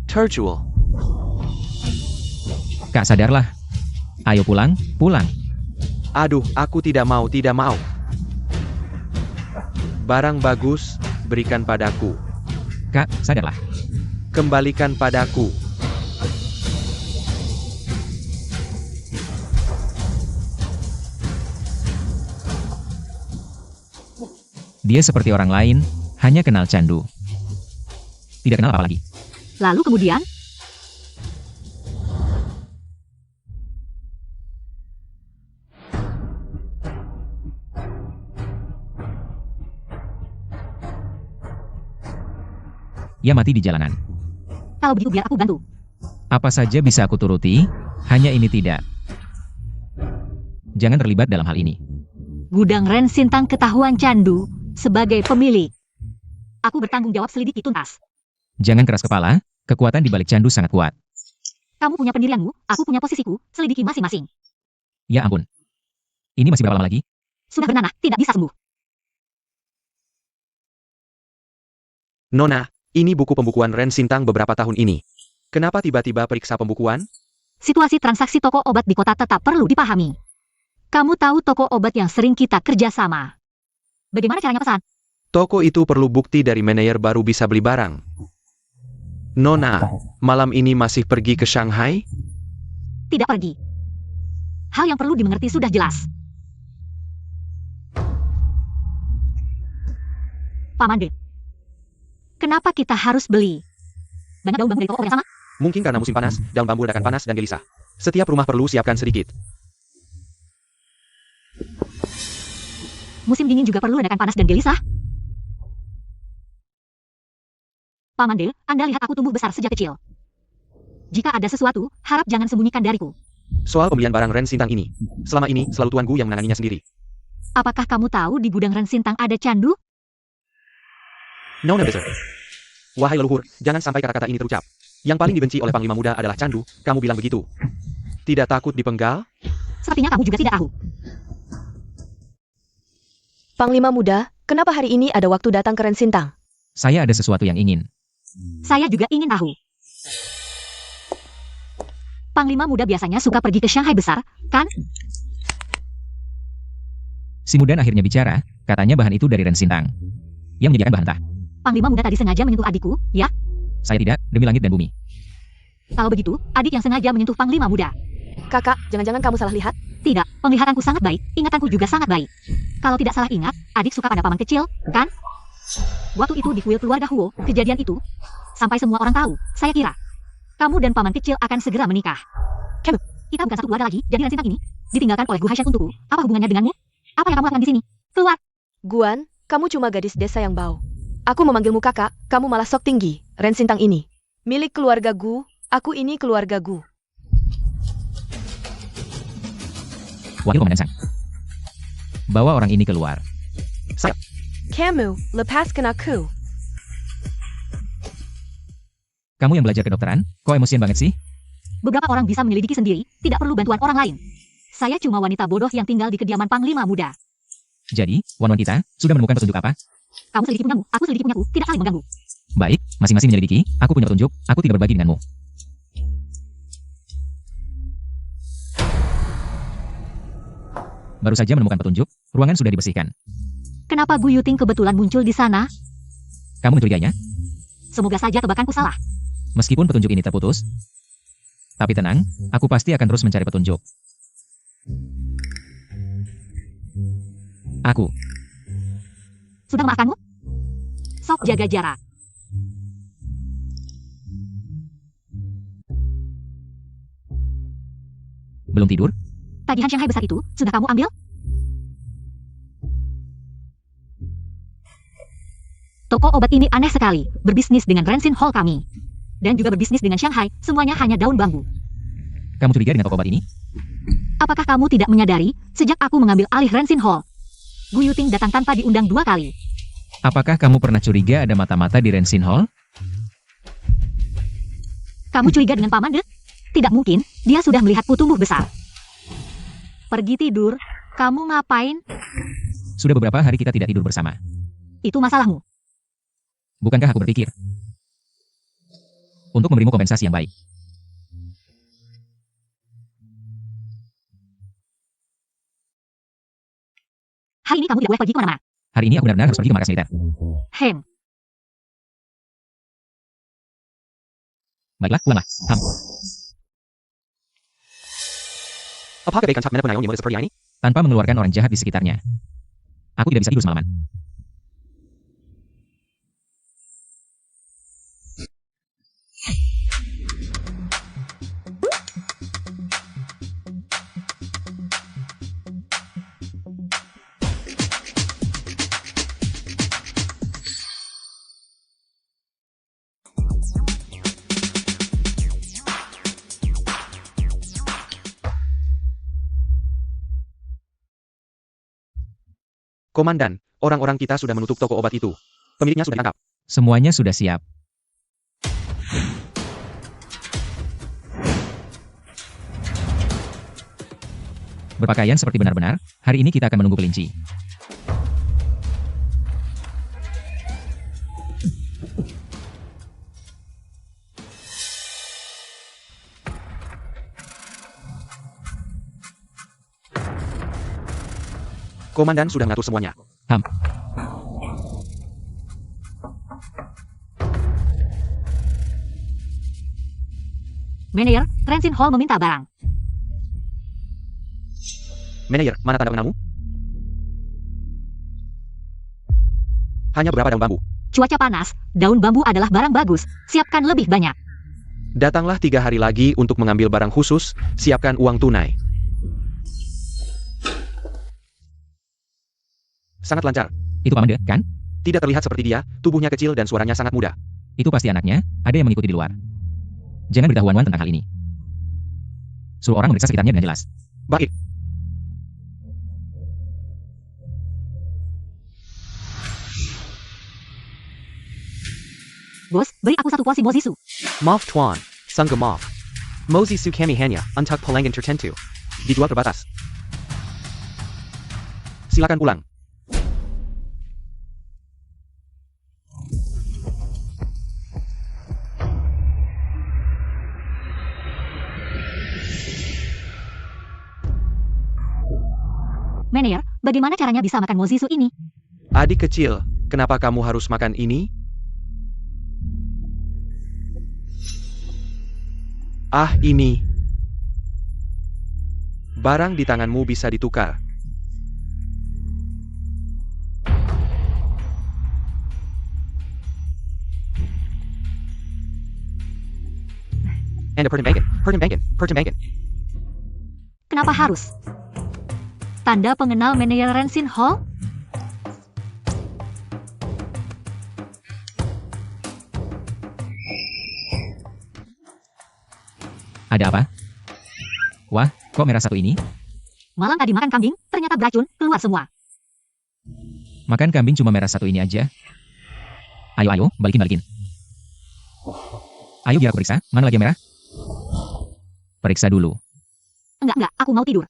Terjual. Kak, sadarlah. Ayo pulang, pulang. Aduh, aku tidak mau. Barang bagus, berikan padaku. Kak, sadarlah. Kembalikan padaku. Dia seperti orang lain, hanya kenal candu. Tidak kenal apa lagi. Lalu kemudian, Ia mati di jalanan. Kalau begitu biar aku bantu. Apa saja bisa aku turuti, hanya ini tidak. Jangan terlibat dalam hal ini. Gudang Ren Sintang ketahuan candu sebagai pemilik. Aku bertanggung jawab selidiki tuntas. Jangan keras kepala, kekuatan di balik candu sangat kuat. Kamu punya pendirianmu, aku punya posisiku, selidiki masing-masing. Ya ampun. Ini masih berapa lama lagi? Sudah bernanah, tidak bisa sembuh. Nona, ini buku pembukuan Ren Sintang beberapa tahun ini. Kenapa tiba-tiba periksa pembukuan? Situasi transaksi toko obat di kota tetap perlu dipahami. Kamu tahu toko obat yang sering kita kerjasama. Bagaimana caranya pesan? Toko itu perlu bukti dari manajer baru bisa beli barang. Nona, malam ini masih pergi ke Shanghai? Tidak pergi. Hal yang perlu dimengerti sudah jelas. Paman De, kenapa kita harus beli banyak daun bambu dari toko yang sama? Mungkin karena musim panas, daun bambu ledakan panas dan gelisah. Setiap rumah perlu siapkan sedikit. Musim dingin juga perlu ledakan panas dan gelisah. Paman De, Anda lihat aku tumbuh besar sejak kecil. Jika ada sesuatu, harap jangan sembunyikan dariku. Soal pembelian barang Ren Sintang ini, selama ini selalu tuanku yang menanganinya sendiri. Apakah kamu tahu di gudang Ren Sintang ada candu? Nona besar. Wahai leluhur, jangan sampai kata-kata ini terucap. Yang paling dibenci oleh Panglima Muda adalah candu, kamu bilang begitu. Tidak takut dipenggal? Sepertinya kamu juga tidak tahu. Panglima Muda, kenapa hari ini ada waktu datang ke Ren Sintang? Saya ada sesuatu yang ingin. Saya juga ingin tahu. Panglima Muda biasanya suka pergi ke Shanghai besar, kan? Si Mudan akhirnya bicara, katanya bahan itu dari Ren Sintang. Yang menyediakan bahan tah. Panglima Muda tadi sengaja menyentuh adikku, ya? Saya tidak, demi langit dan bumi. Kalau begitu, adik yang sengaja menyentuh Panglima Muda. Kakak, jangan-jangan kamu salah lihat? Tidak, penglihatanku sangat baik, ingatanku juga sangat baik. Kalau tidak salah ingat, adik suka pada paman kecil, kan? Waktu itu di kuil keluarga Huo, kejadian itu, sampai semua orang tahu, saya kira kamu dan paman kecil akan segera menikah. Kem, kita bukan satu keluarga lagi, jadi Ren Sintang ini ditinggalkan oleh Gu Haishan untukku. Apa hubungannya denganmu? Apa yang kamu lakukan di sini? Keluar! Guan, kamu cuma gadis desa yang bau. Aku memanggilmu kakak, kamu malah sok tinggi. Ren Sintang ini milik keluarga Gu, aku ini keluarga Gu. Wakil Komandan Sang. Bawa orang ini keluar. Saya. Kamu, lepaskan aku. Kamu yang belajar kedokteran, kok emosian banget sih? Beberapa orang bisa menyelidiki sendiri, tidak perlu bantuan orang lain. Saya cuma wanita bodoh yang tinggal di kediaman Panglima Muda. Jadi, wan-wan kita sudah menemukan petunjuk apa? Kamu selidiki punyamu, aku selidiki punyaku, tidak saling mengganggu. Baik, masing-masing menyelidiki, aku punya petunjuk, aku tidak berbagi denganmu. Baru saja menemukan petunjuk, ruangan sudah dibersihkan. Kenapa Gu Yuting kebetulan muncul di sana? Kamu mencurigainya? Semoga saja tebakanku salah. Meskipun petunjuk ini terputus, tapi tenang, aku pasti akan terus mencari petunjuk. Aku. Sudah memaafkanmu? Sok jaga jarak. Belum tidur? Tagihan Shanghai besar itu, sudah kamu ambil? Toko obat ini aneh sekali, berbisnis dengan Rensin Hall kami. Dan juga berbisnis dengan Shanghai, semuanya hanya daun bambu. Kamu curiga dengan toko obat ini? Apakah kamu tidak menyadari, sejak aku mengambil alih Rensin Hall, Gu Yuting datang tanpa diundang 2 kali. Apakah kamu pernah curiga ada mata-mata di Rensin Hall? Kamu curiga dengan Paman De? Tidak mungkin, dia sudah melihatku tumbuh besar. Pergi tidur, kamu ngapain? Sudah beberapa hari kita tidak tidur bersama. Itu masalahmu. Bukankah aku berpikir untuk memberimu kompensasi yang baik? Hari ini kamu tidak boleh pergi kemana-mana. Hari ini aku benar-benar harus pergi ke markas militer. Hem, Baiklah, pulanglah. Apakah kebaikan Cak Mena Penayong yang seperti ini? Tanpa mengeluarkan orang jahat di sekitarnya. Aku tidak bisa tidur semalaman. Komandan, orang-orang kita sudah menutup toko obat itu. Pemiliknya sudah ditangkap. Semuanya sudah siap. Berpakaian seperti benar-benar, hari ini kita akan menunggu kelinci. Komandan sudah mengatur semuanya. Manajer, Rensin Hall meminta barang. Manajer, mana tanda pengenalmu? Hanya beberapa daun bambu. Cuaca panas, daun bambu adalah barang bagus. Siapkan lebih banyak. Datanglah 3 hari lagi untuk mengambil barang khusus, siapkan uang tunai. Sangat lancar. Itu Paman De, kan? Tidak terlihat seperti dia, tubuhnya kecil dan suaranya sangat muda. Itu pasti anaknya, ada yang mengikuti di luar. Jangan beritahu Wan tentang hal ini. Suruh orang memeriksa sekitarnya dengan jelas. Baik. Bos, beri aku satu porsi mozisu. Mof Tuan, Sangga Mof. Mozi Su Kami hanya, untuk pelanggan tertentu. Dijual terbatas. Silakan pulang. Manajer, bagaimana caranya bisa makan mozisu ini? Adik kecil, kenapa kamu harus makan ini? Ah, ini. Barang di tanganmu bisa ditukar. Anda pertembangan. Kenapa harus? Tanda pengenal manajer Rensin Hall? Ada apa? Wah, kok merah satu ini? Malam tadi makan kambing, ternyata beracun, keluar semua. Makan kambing cuma merah satu ini aja. Ayo, balikin. Ayo biar aku periksa, mana lagi yang merah? Periksa dulu. Enggak, aku mau tidur.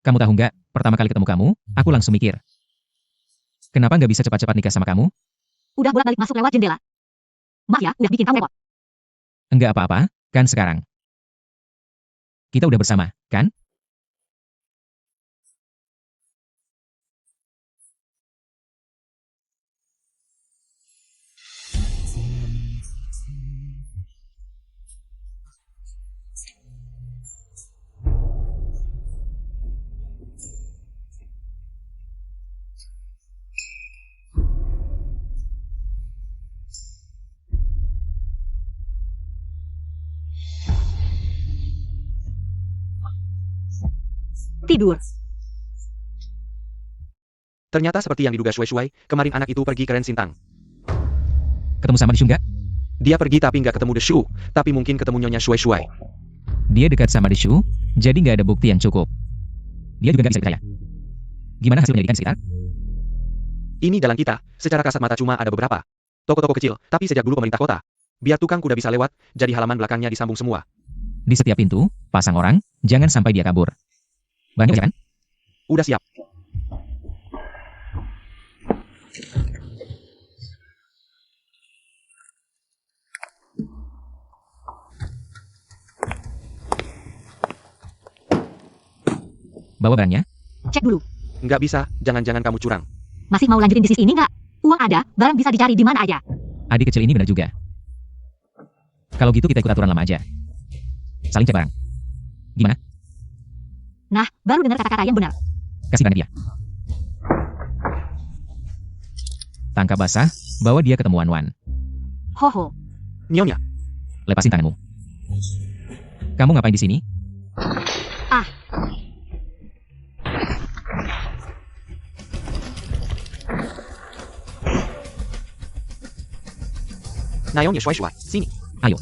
Kamu tahu nggak, pertama kali ketemu kamu, aku langsung mikir. Kenapa nggak bisa cepat-cepat nikah sama kamu? Udah bolak-balik masuk lewat jendela. Maaf ya, udah bikin kamu repot. Enggak apa-apa, kan sekarang. Kita udah bersama, kan? Tidur. Ternyata seperti yang diduga Shuai, kemarin anak itu pergi ke Ren Sintang. Ketemu sama Deshu nggak? Dia pergi tapi nggak ketemu Deshu, tapi mungkin ketemu Nyonya Shuai. Dia dekat sama Deshu, jadi nggak ada bukti yang cukup. Dia juga nggak bisa dipercaya. Gimana hasil penyelidikan sekitar? Ini jalan kita, secara kasat mata cuma ada beberapa toko-toko kecil, tapi sejak dulu pemerintah kota, biar tukang kuda bisa lewat, jadi halaman belakangnya disambung semua. Di setiap pintu, pasang orang, jangan sampai dia kabur. Banyak kan? Udah siap. Bawa barangnya. Cek dulu. Nggak bisa, jangan-jangan kamu curang. Masih mau lanjutin bisnis ini nggak? Uang ada, barang bisa dicari di mana aja. Adik kecil ini benar juga. Kalau gitu kita ikut aturan lama aja. Saling cek barang. Gimana? Nah, baru dengar kata-kata yang benar. Kasih barangnya dia. Tangkap basah, bawa dia ketemu Wan. Hoho. Nyonya, Lepasin tanganmu. Kamu ngapain di sini? Ah. Nyonya Shuai, sini. Ayo.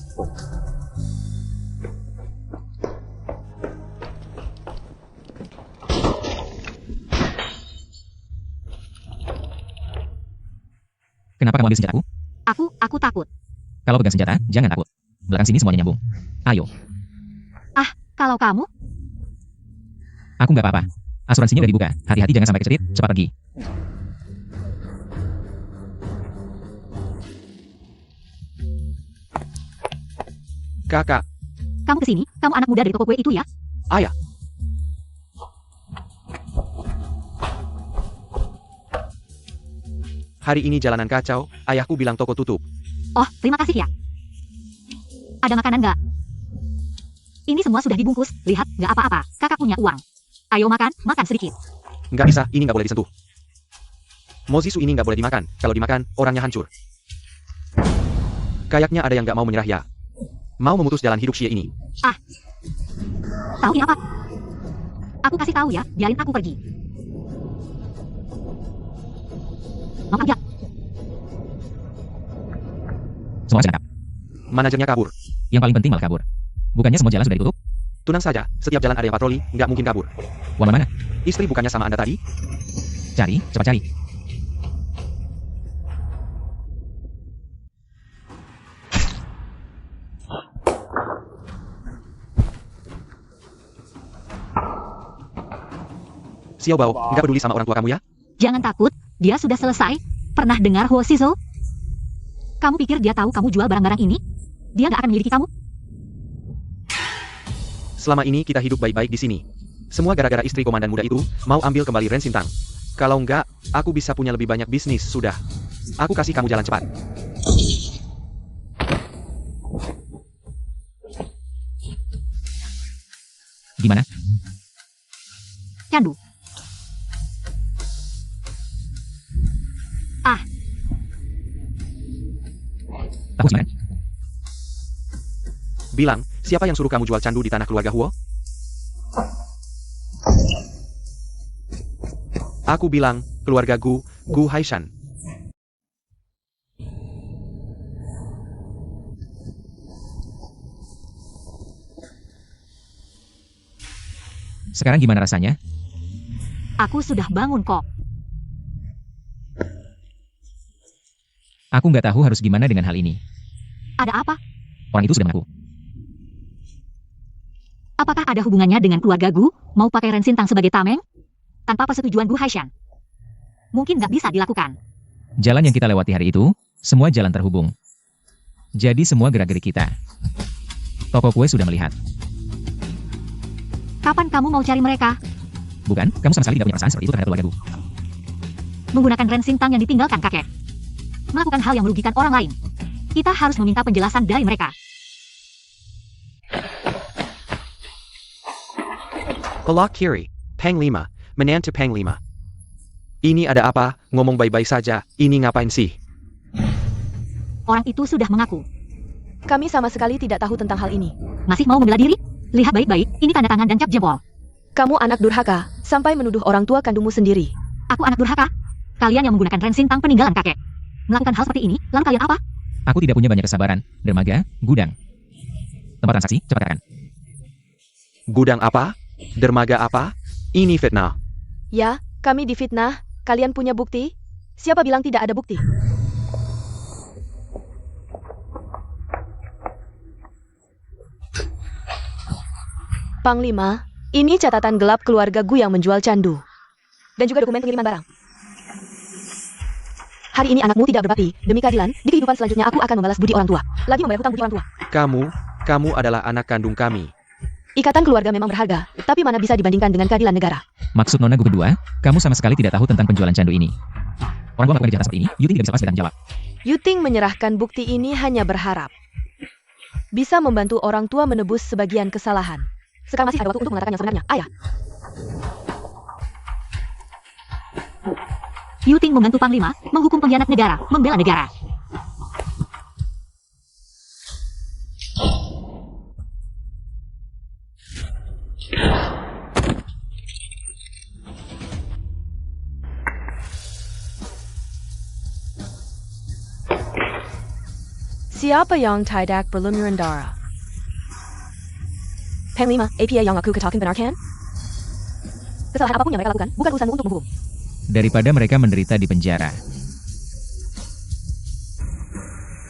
Kenapa kamu ambil senjataku? Aku takut. Kalau pegang senjata, jangan takut. Belakang sini semuanya nyambung. Ayo. Kalau kamu, Aku nggak apa-apa. Asuransinya udah dibuka. Hati-hati jangan sampai kecerit. Cepat pergi. Kakak, kamu kesini, kamu anak muda dari toko kue itu ya? ayah. Hari ini jalanan kacau, ayahku bilang toko tutup. Oh, terima kasih ya. Ada makanan nggak? Ini semua sudah dibungkus, lihat, nggak apa-apa, kakak punya uang. Ayo makan sedikit. Nggak bisa, ini nggak boleh disentuh. Mozisu ini nggak boleh dimakan, kalau dimakan, orangnya hancur. Kayaknya ada yang nggak mau menyerah ya. Mau memutus jalan hidup Xie ini. Tahu ini apa? Aku kasih tahu ya, biarin aku pergi. Mau aja. Semua jangan. Manajernya kabur. Yang paling penting malah kabur. Bukannya semua jalan sudah ditutup? Tenang saja, setiap jalan ada yang patroli, nggak mungkin kabur. Wan mana? Istri bukannya sama Anda tadi? Cari, cepat cari. Xiao Bao, nggak peduli sama orang tua kamu ya? Jangan takut, dia sudah selesai. Pernah dengar Huo Shizhou? Kamu pikir dia tahu kamu jual barang-barang ini? Dia nggak akan memiliki kamu. Selama ini kita hidup baik-baik di sini. Semua gara-gara istri komandan muda itu mau ambil kembali Ren Sintang. Kalau nggak, aku bisa punya lebih banyak bisnis, sudah. Aku kasih kamu jalan cepat. Gimana? Candu. Tahu gimana? Bilang, siapa yang suruh kamu jual candu di tanah keluarga Huo? Aku bilang, keluarga Gu Haishan. Sekarang gimana rasanya? Aku sudah bangun kok. Aku nggak tahu harus gimana dengan hal ini. Ada apa? Orang itu sudah mengaku. Apakah ada hubungannya dengan keluarga Gu? Mau pakai Ren Sintang sebagai tameng? Tanpa persetujuan Gu Haishan? Mungkin nggak bisa dilakukan. Jalan yang kita lewati hari itu, semua jalan terhubung. Jadi semua gerak-gerik kita. Toko kue sudah melihat. Kapan kamu mau cari mereka? Bukan, kamu sama sekali tidak punya perasaan seperti itu terhadap keluarga Gu. Menggunakan Ren Sintang yang ditinggalkan kakek. Melakukan hal yang merugikan orang lain. Kita harus meminta penjelasan dari mereka. Pelak kiri, Pang 5, menantu Pang 5. Ini ada apa, ngomong baik-baik saja, ini ngapain sih? Orang itu sudah mengaku. Kami sama sekali tidak tahu tentang hal ini. Masih mau membela diri? Lihat baik-baik, ini tanda tangan dan cap jempol. Kamu anak durhaka, sampai menuduh orang tua kandungmu sendiri. Aku anak durhaka? Kalian yang menggunakan Ren Sintang peninggalan kakek. Melakukan hal seperti ini, lalu kalian apa? Aku tidak punya banyak kesabaran. Dermaga, gudang. Tempat transaksi, cepat katakan. Gudang apa? Dermaga apa? Ini fitnah. Ya, kami difitnah. Kalian punya bukti? Siapa bilang tidak ada bukti? Panglima, ini catatan gelap keluarga Gu yang menjual candu. Dan juga dokumen pengiriman barang. Hari ini anakmu tidak berbakti. Demi keadilan, di kehidupan selanjutnya aku akan membalas budi orang tua. Lagi membayar hutang budi orang tua. Kamu adalah anak kandung kami. Ikatan keluarga memang berharga, tapi mana bisa dibandingkan dengan keadilan negara. Maksud Nona Gu kedua, kamu sama sekali tidak tahu tentang penjualan candu ini. Orang gua melakukan kejahatan seperti ini, Yuting tidak bisa lepas dari tanggung jawab. Yuting menyerahkan bukti ini hanya berharap bisa membantu orang tua menebus sebagian kesalahan. Sekarang masih ada waktu untuk mengatakan yang sebenarnya, ayah. Yuting membantu Panglima, menghukum pengkhianat negara, membela negara. Siapa yang tidak berlumuran darah? Panglima, APA yang aku katakan benar kan? Kesalahan apapun yang mereka lakukan, bukan urusanmu untuk menghukum. Daripada mereka menderita di penjara.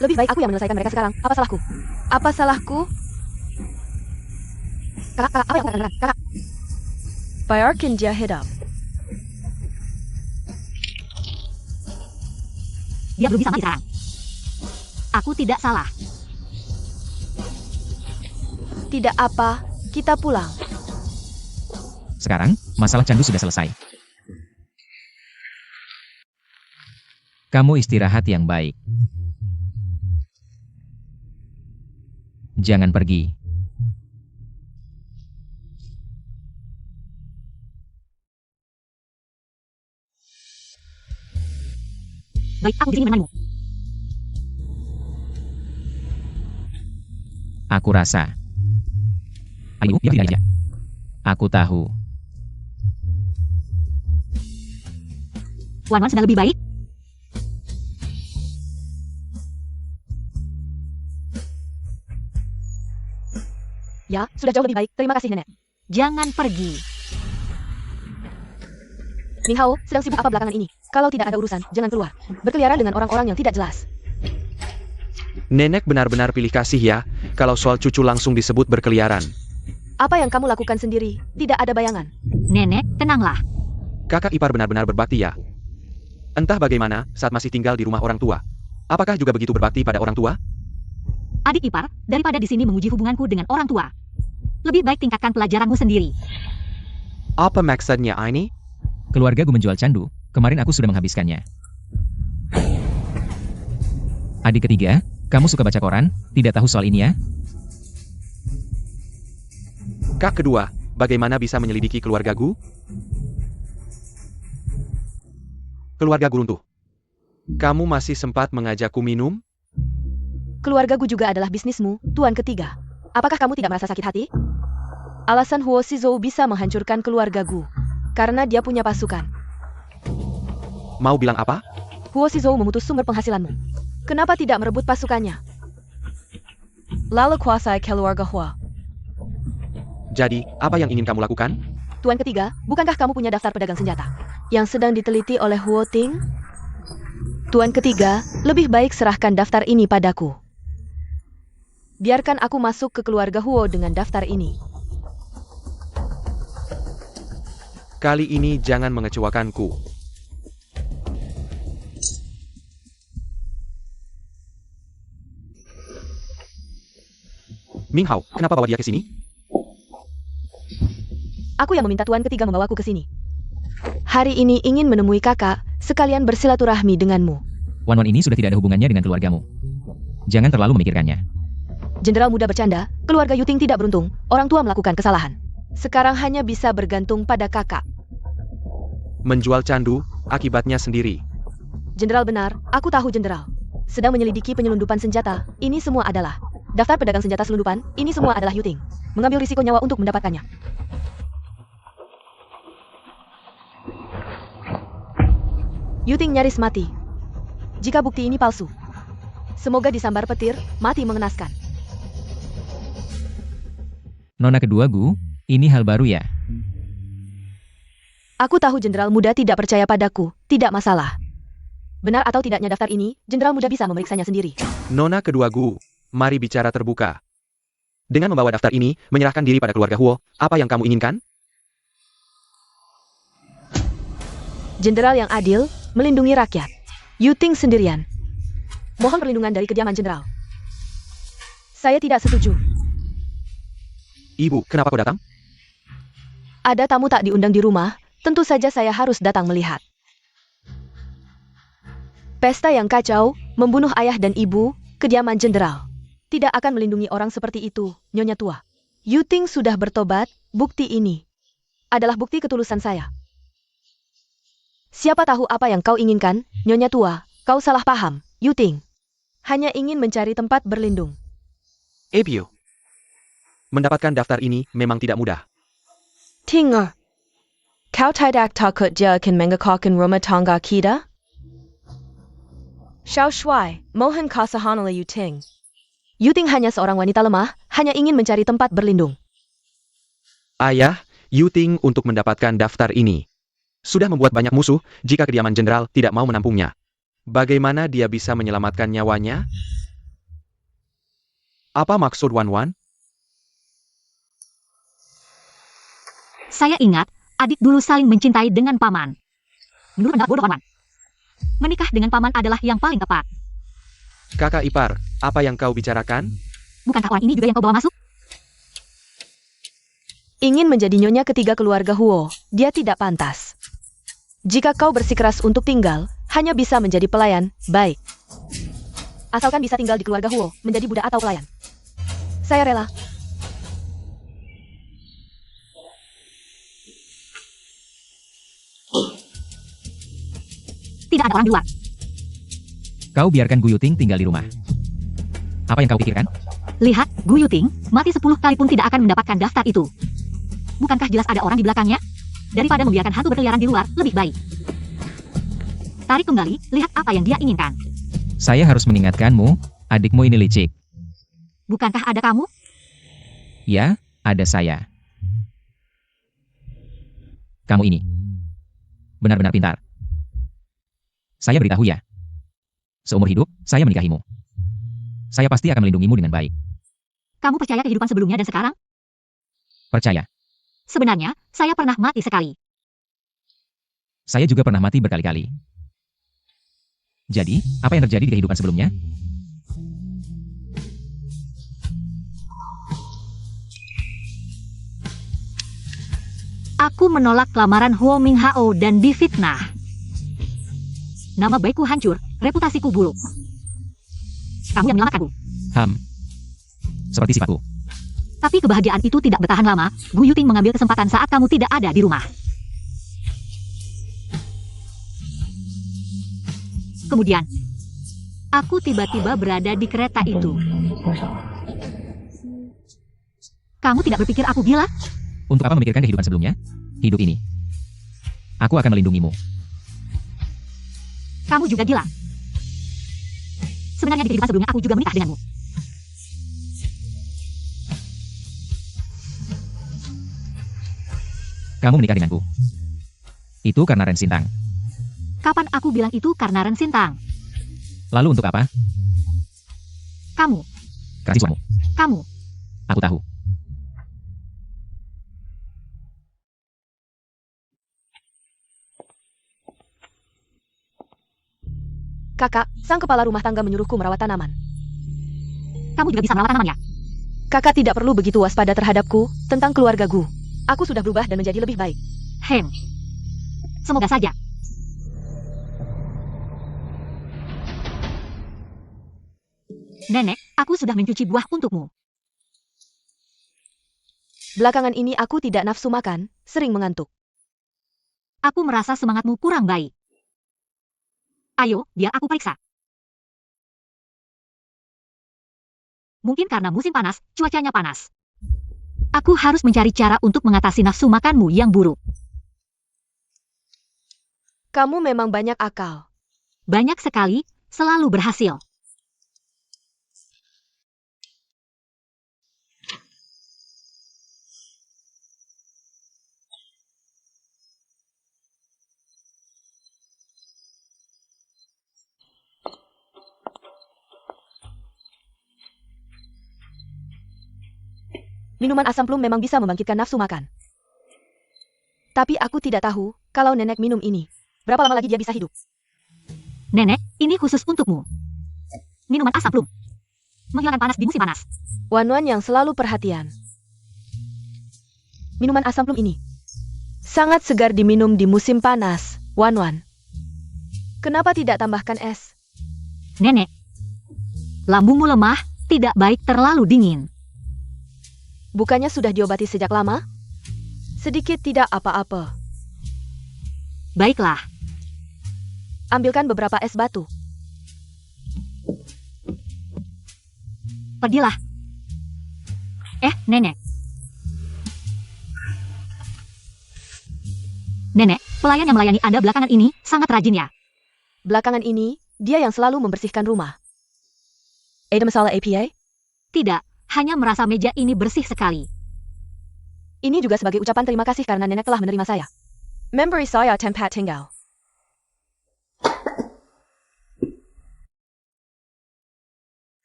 Lebih baik aku yang menyelesaikan mereka sekarang. Apa salahku? Apa salahku? Kakak, apa yang kakak lakukan? Kakak, Biarkan dia hidup. dia belum bisa mati sekarang. Aku tidak salah. Tidak apa, kita pulang. Sekarang, masalah candu sudah selesai. Kamu istirahat yang baik. Jangan pergi. Baik, aku di sini menemanimu. Aku rasa. Ayo, dia tidak aja. Aku tahu. Wan sudah lebih baik. Ya, sudah jauh lebih baik. Terima kasih, Nenek. Jangan pergi. Ming Hao, sedang sibuk apa belakangan ini? Kalau tidak ada urusan, jangan keluar. Berkeliaran dengan orang-orang yang tidak jelas. Nenek benar-benar pilih kasih ya, kalau soal cucu langsung disebut berkeliaran. Apa yang kamu lakukan sendiri? Tidak ada bayangan. Nenek, tenanglah. Kakak ipar benar-benar berbakti ya. Entah bagaimana, saat masih tinggal di rumah orang tua. Apakah juga begitu berbakti pada orang tua? Adik ipar, daripada di sini menguji hubunganku dengan orang tua. Lebih baik tingkatkan pelajaranmu sendiri. Apa maksudnya ini? Keluargaku menjual candu. Kemarin aku sudah menghabiskannya. Adik ketiga, kamu suka baca koran? Tidak tahu soal ini ya? Kak kedua, bagaimana bisa menyelidiki keluargaku? Keluargaku runtuh. Kamu masih sempat mengajakku minum? Keluargaku juga adalah bisnismu, tuan ketiga. Apakah kamu tidak merasa sakit hati? Alasan Huo Shizhou bisa menghancurkan keluargaku. Karena dia punya pasukan. Mau bilang apa? Huo Shizhou memutus sumber penghasilanmu. Kenapa tidak merebut pasukannya? Lalu kuasai keluarga Hua. Jadi, apa yang ingin kamu lakukan? Tuan ketiga, bukankah kamu punya daftar pedagang senjata? Yang sedang diteliti oleh Huo Ting? Tuan ketiga, lebih baik serahkan daftar ini padaku. Biarkan aku masuk ke keluarga Huo dengan daftar ini. Kali ini jangan mengecewakanku. Ming Hao, kenapa bawa dia ke sini? Aku yang meminta tuan ketiga membawaku ke sini. Hari ini ingin menemui kakak, sekalian bersilaturahmi denganmu. Wan ini sudah tidak ada hubungannya dengan keluargamu. Jangan terlalu memikirkannya. Jenderal muda bercanda, keluarga Yuting tidak beruntung, orang tua melakukan kesalahan. Sekarang hanya bisa bergantung pada kakak. Menjual candu, akibatnya sendiri. Jenderal benar, aku tahu jenderal. Sedang menyelidiki penyelundupan senjata, ini semua adalah daftar pedagang senjata selundupan, ini semua adalah Yuting. Mengambil risiko nyawa untuk mendapatkannya. Yuting nyaris mati. Jika bukti ini palsu, semoga disambar petir, mati mengenaskan. Nona kedua Gu, ini hal baru ya? Aku tahu jenderal muda tidak percaya padaku, tidak masalah. Benar atau tidaknya daftar ini, jenderal muda bisa memeriksanya sendiri. Nona kedua Gu, mari bicara terbuka. Dengan membawa daftar ini, menyerahkan diri pada keluarga Huo, apa yang kamu inginkan? Jenderal yang adil, melindungi rakyat. Yuting sendirian. Mohon perlindungan dari kediaman jenderal. Saya tidak setuju. Ibu, kenapa kau datang? Ada tamu tak diundang di rumah, tentu saja saya harus datang melihat. Pesta yang kacau, membunuh ayah dan ibu, kediaman jenderal. Tidak akan melindungi orang seperti itu, Nyonya tua. Yuting sudah bertobat, bukti ini adalah bukti ketulusan saya. Siapa tahu apa yang kau inginkan, Nyonya tua, kau salah paham, Yuting. Hanya ingin mencari tempat berlindung. Ebio. Mendapatkan daftar ini memang tidak mudah. Tinger. Kau tidak takut dia akan mengekakkan rumah tangga kita? Xiao Shuai, mohon kasihanilah Yuting. Yuting hanya seorang wanita lemah, hanya ingin mencari tempat berlindung. Ayah, Yuting untuk mendapatkan daftar ini sudah membuat banyak musuh jika kediaman jenderal tidak mau menampungnya. Bagaimana dia bisa menyelamatkan nyawanya? Apa maksud Wan Wan? Saya ingat, adik dulu saling mencintai dengan paman. Menurut pendapat bodoh Wan Wan, menikah dengan paman adalah yang paling tepat. Kakak ipar, apa yang kau bicarakan? Bukankah orang ini juga yang kau bawa masuk? Ingin menjadi nyonya ketiga keluarga Huo, dia tidak pantas. Jika kau bersikeras untuk tinggal, hanya bisa menjadi pelayan, baik. Asalkan bisa tinggal di keluarga Huo, menjadi budak atau pelayan. Saya rela. Tidak ada orang di luar. Kau biarkan Gu Yuting tinggal di rumah. Apa yang kau pikirkan? Lihat, Gu Yuting, mati 10 kali pun tidak akan mendapatkan daftar itu. Bukankah jelas ada orang di belakangnya? Daripada membiarkan hantu berkeliaran di luar, lebih baik. Tarik kembali, lihat apa yang dia inginkan. Saya harus mengingatkanmu, adikmu ini licik. Bukankah ada kamu? Ya, ada saya. Kamu ini benar-benar pintar. Saya beritahu ya. Seumur hidup, saya menikahimu. Saya pasti akan melindungimu dengan baik. Kamu percaya kehidupan sebelumnya dan sekarang? Percaya. Sebenarnya, saya pernah mati sekali. Saya juga pernah mati berkali-kali. Jadi, apa yang terjadi di kehidupan sebelumnya? Aku menolak lamaran Huo Minghao dan difitnah. Nama baikku hancur, reputasiku buruk. Kamu yang menyelamatkanku. Seperti sifatku. Tapi kebahagiaan itu tidak bertahan lama. Gu Yuting mengambil kesempatan saat kamu tidak ada di rumah. Kemudian, aku tiba-tiba berada di kereta itu. Kamu tidak berpikir aku gila? Untuk apa memikirkan kehidupan sebelumnya? Hidup ini. Aku akan melindungimu. Kamu juga gila. Sebenarnya di kehidupan sebelumnya aku juga menikah denganmu. Kamu menikah denganku. Itu karena Ren Sintang. Kapan aku bilang itu karena Ren Sintang? Lalu untuk apa? Kamu. Kasih suamu. Kamu. Aku tahu. Kakak, sang kepala rumah tangga menyuruhku merawat tanaman. Kamu juga bisa merawat tanaman ya? Kakak tidak perlu begitu waspada terhadapku, tentang keluarga Gu. Aku sudah berubah dan menjadi lebih baik. Semoga saja. Nenek, aku sudah mencuci buah untukmu. Belakangan ini aku tidak nafsu makan, sering mengantuk. Aku merasa semangatmu kurang baik. Ayo, biar aku periksa. Mungkin karena musim panas, cuacanya panas. Aku harus mencari cara untuk mengatasi nafsu makanmu yang buruk. Kamu memang banyak akal. Banyak sekali, selalu berhasil. Minuman asam plum memang bisa membangkitkan nafsu makan. Tapi aku tidak tahu, kalau nenek minum ini, berapa lama lagi dia bisa hidup. Nenek, ini khusus untukmu. Minuman asam plum. Menghilangkan panas di musim panas. Wan Wan yang selalu perhatian. Minuman asam plum ini sangat segar diminum di musim panas, Wan Wan. Kenapa tidak tambahkan es? Nenek, lambungmu lemah, tidak baik terlalu dingin. Bukannya sudah diobati sejak lama? Sedikit tidak apa-apa. Baiklah. Ambilkan beberapa es batu. Pergilah. Nenek. Nenek, pelayan yang melayani Anda belakangan ini sangat rajin ya. Belakangan ini, dia yang selalu membersihkan rumah. Ada masalah APA? Tidak, hanya merasa meja ini bersih sekali. Ini juga sebagai ucapan terima kasih karena nenek telah menerima saya. Memberi saya tempat tinggal.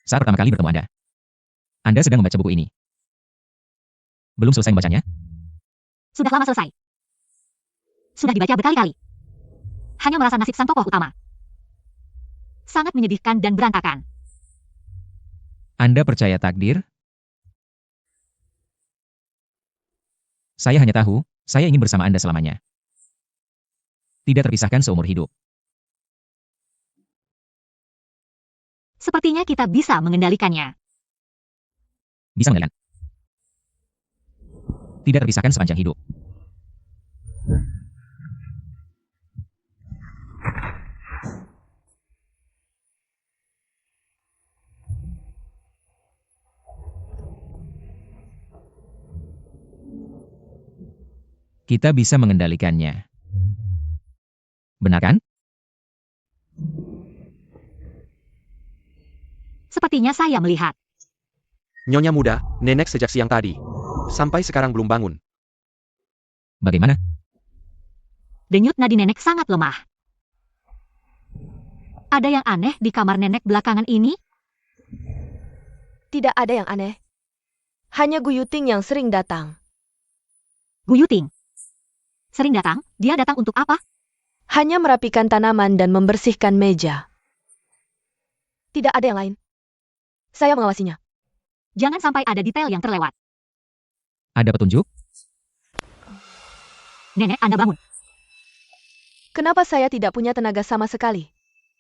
Saat pertama kali bertemu Anda, Anda sedang membaca buku ini. Belum selesai membacanya? Sudah lama selesai. Sudah dibaca berkali-kali. Hanya merasa nasib sang tokoh utama sangat menyedihkan dan berantakan. Anda percaya takdir? Saya hanya tahu, saya ingin bersama Anda selamanya. Tidak terpisahkan seumur hidup. Sepertinya kita bisa mengendalikannya. Bisa mengendalikan. Tidak terpisahkan sepanjang hidup. Kita bisa mengendalikannya. Benar kan? Sepertinya saya melihat. Nyonya muda, nenek sejak siang tadi. Sampai sekarang belum bangun. Bagaimana? Denyut nadi nenek sangat lemah. Ada yang aneh di kamar nenek belakangan ini? Tidak ada yang aneh. Hanya Gu Yuting yang sering datang. Gu Yuting. Sering datang? Dia datang untuk apa? Hanya merapikan tanaman dan membersihkan meja. Tidak ada yang lain. Saya mengawasinya. Jangan sampai ada detail yang terlewat. Ada petunjuk? Nenek, Anda bangun. Kenapa saya tidak punya tenaga sama sekali?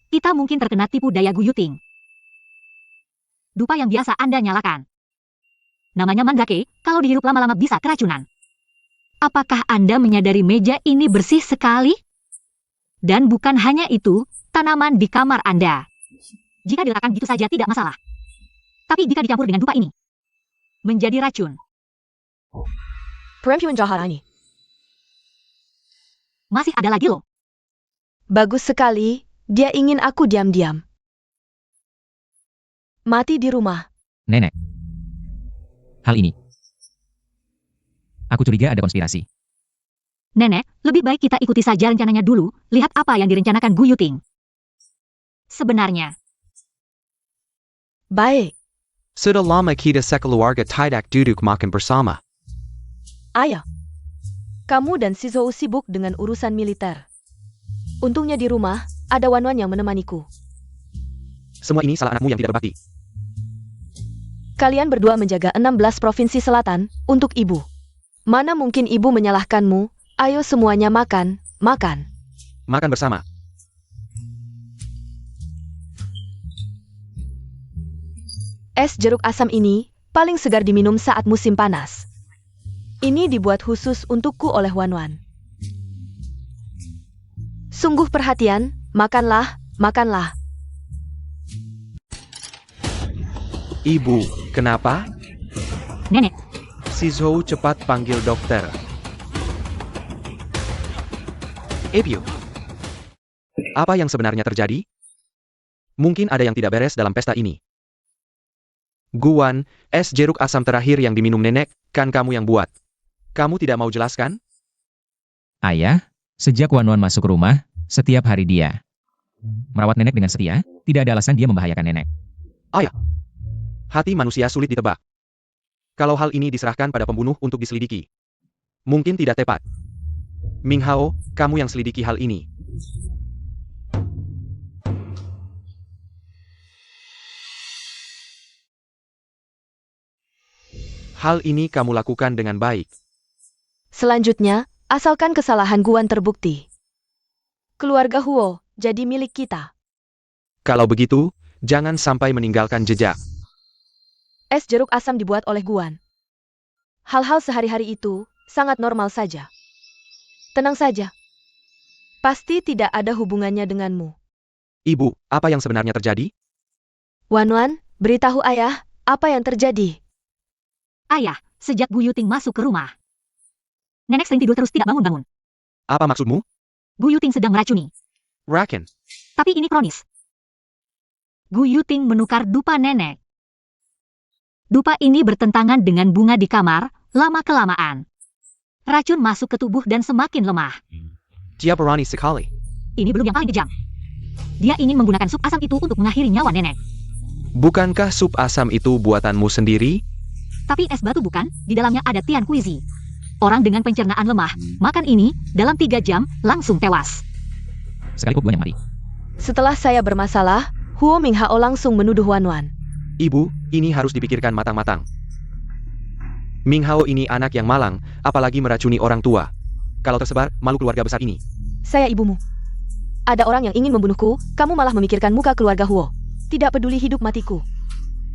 Kita mungkin terkena tipu daya Gu Yuting. Dupa yang biasa Anda nyalakan. Namanya mandrake, kalau dihirup lama-lama bisa keracunan. Apakah Anda menyadari meja ini bersih sekali? Dan bukan hanya itu, tanaman di kamar Anda. Jika diletakkan gitu saja tidak masalah. Tapi jika dicampur dengan dupa ini, menjadi racun. Perempuan jahat ini. Masih ada lagi loh. Bagus sekali, dia ingin aku diam-diam. Mati di rumah. Nenek. Hal ini. Aku curiga ada konspirasi. Nenek, lebih baik kita ikuti saja rencananya dulu, lihat apa yang direncanakan Gu Yuting. Sebenarnya. Baik. Sudah lama kita sekeluarga tidak duduk makan bersama. Ayah. Kamu dan Shizhou sibuk dengan urusan militer. Untungnya di rumah, ada Wanwan yang menemaniku. Semua ini salah anakmu yang tidak berbakti. Kalian berdua menjaga 16 provinsi selatan untuk ibu. Mana mungkin ibu menyalahkanmu? Ayo semuanya makan, makan. Makan bersama. Es jeruk asam ini paling segar diminum saat musim panas. Ini dibuat khusus untukku oleh Wanwan. Sungguh perhatian, makanlah, makanlah. Ibu, kenapa? Nenek, Shizhou cepat panggil dokter. Ebyu. Apa yang sebenarnya terjadi? Mungkin ada yang tidak beres dalam pesta ini. Guan, es jeruk asam terakhir yang diminum nenek, kan kamu yang buat. Kamu tidak mau jelaskan? Ayah, sejak Wanwan masuk rumah, setiap hari dia merawat nenek dengan setia, tidak ada alasan dia membahayakan nenek. Hati manusia sulit ditebak. Kalau hal ini diserahkan pada pembunuh untuk diselidiki, mungkin tidak tepat. Ming Hao, kamu yang selidiki hal ini. Hal ini kamu lakukan dengan baik. Selanjutnya, asalkan kesalahan Guan terbukti. Keluarga Huo jadi milik kita. Kalau begitu, jangan sampai meninggalkan jejak. Es jeruk asam dibuat oleh Guan. Hal-hal sehari-hari itu sangat normal saja. Tenang saja. Pasti tidak ada hubungannya denganmu. Ibu, apa yang sebenarnya terjadi? Wanwan, beritahu ayah apa yang terjadi. ayah, sejak Gu Yuting masuk ke rumah, nenek sering tidur terus tidak bangun-bangun. Apa maksudmu? Gu Yuting sedang meracuni. Raken. Tapi ini kronis. Gu Yuting menukar dupa nenek. Dupa ini bertentangan dengan bunga di kamar, lama-kelamaan racun masuk ke tubuh dan semakin lemah. Dia berani sekali. Ini belum yang paling kejam. Dia ingin menggunakan sup asam itu untuk mengakhiri nyawa nenek. Bukankah sup asam itu buatanmu sendiri? Tapi es batu bukan, di dalamnya ada Tian Kuizi. Orang dengan pencernaan lemah, makan ini, dalam 3 jam, langsung tewas. Sekali dua yang mati. Setelah saya bermasalah, Huo Minghao langsung menuduh Wan Wan. Ibu, ini harus dipikirkan matang-matang. Minghao ini anak yang malang, apalagi meracuni orang tua. Kalau tersebar, malu keluarga besar ini. Saya ibumu. Ada orang yang ingin membunuhku, kamu malah memikirkan muka keluarga Huo. Tidak peduli hidup matiku.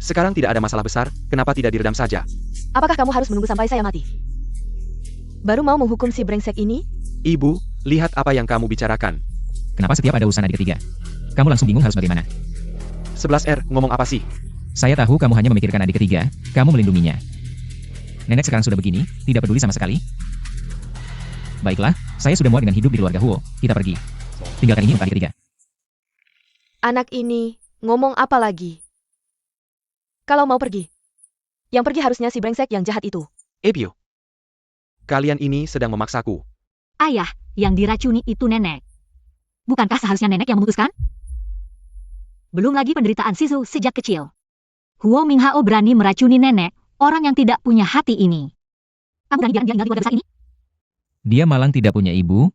Sekarang tidak ada masalah besar, kenapa tidak diredam saja? Apakah kamu harus menunggu sampai saya mati? Baru mau menghukum si brengsek ini? Ibu, lihat apa yang kamu bicarakan. Kenapa setiap ada urusan adik ketiga? Kamu langsung bingung harus bagaimana? 11R, ngomong apa sih? Saya tahu kamu hanya memikirkan adik ketiga, kamu melindunginya. Nenek sekarang sudah begini, tidak peduli sama sekali. Baiklah, saya sudah muak dengan hidup di keluarga Huo, kita pergi. Tinggalkan ini untuk adik ketiga. Anak ini, ngomong apa lagi? Kalau mau pergi. Yang pergi harusnya si brengsek yang jahat itu. Ebio. Kalian ini sedang memaksaku. Ayah, yang diracuni itu nenek. Bukankah seharusnya nenek yang memutuskan? Belum lagi penderitaan Sisu sejak kecil. Huo Minghao berani meracuni nenek, orang yang tidak punya hati ini. Kamu berani bilang dia tinggal di keluarga besar ini? Dia malang tidak punya ibu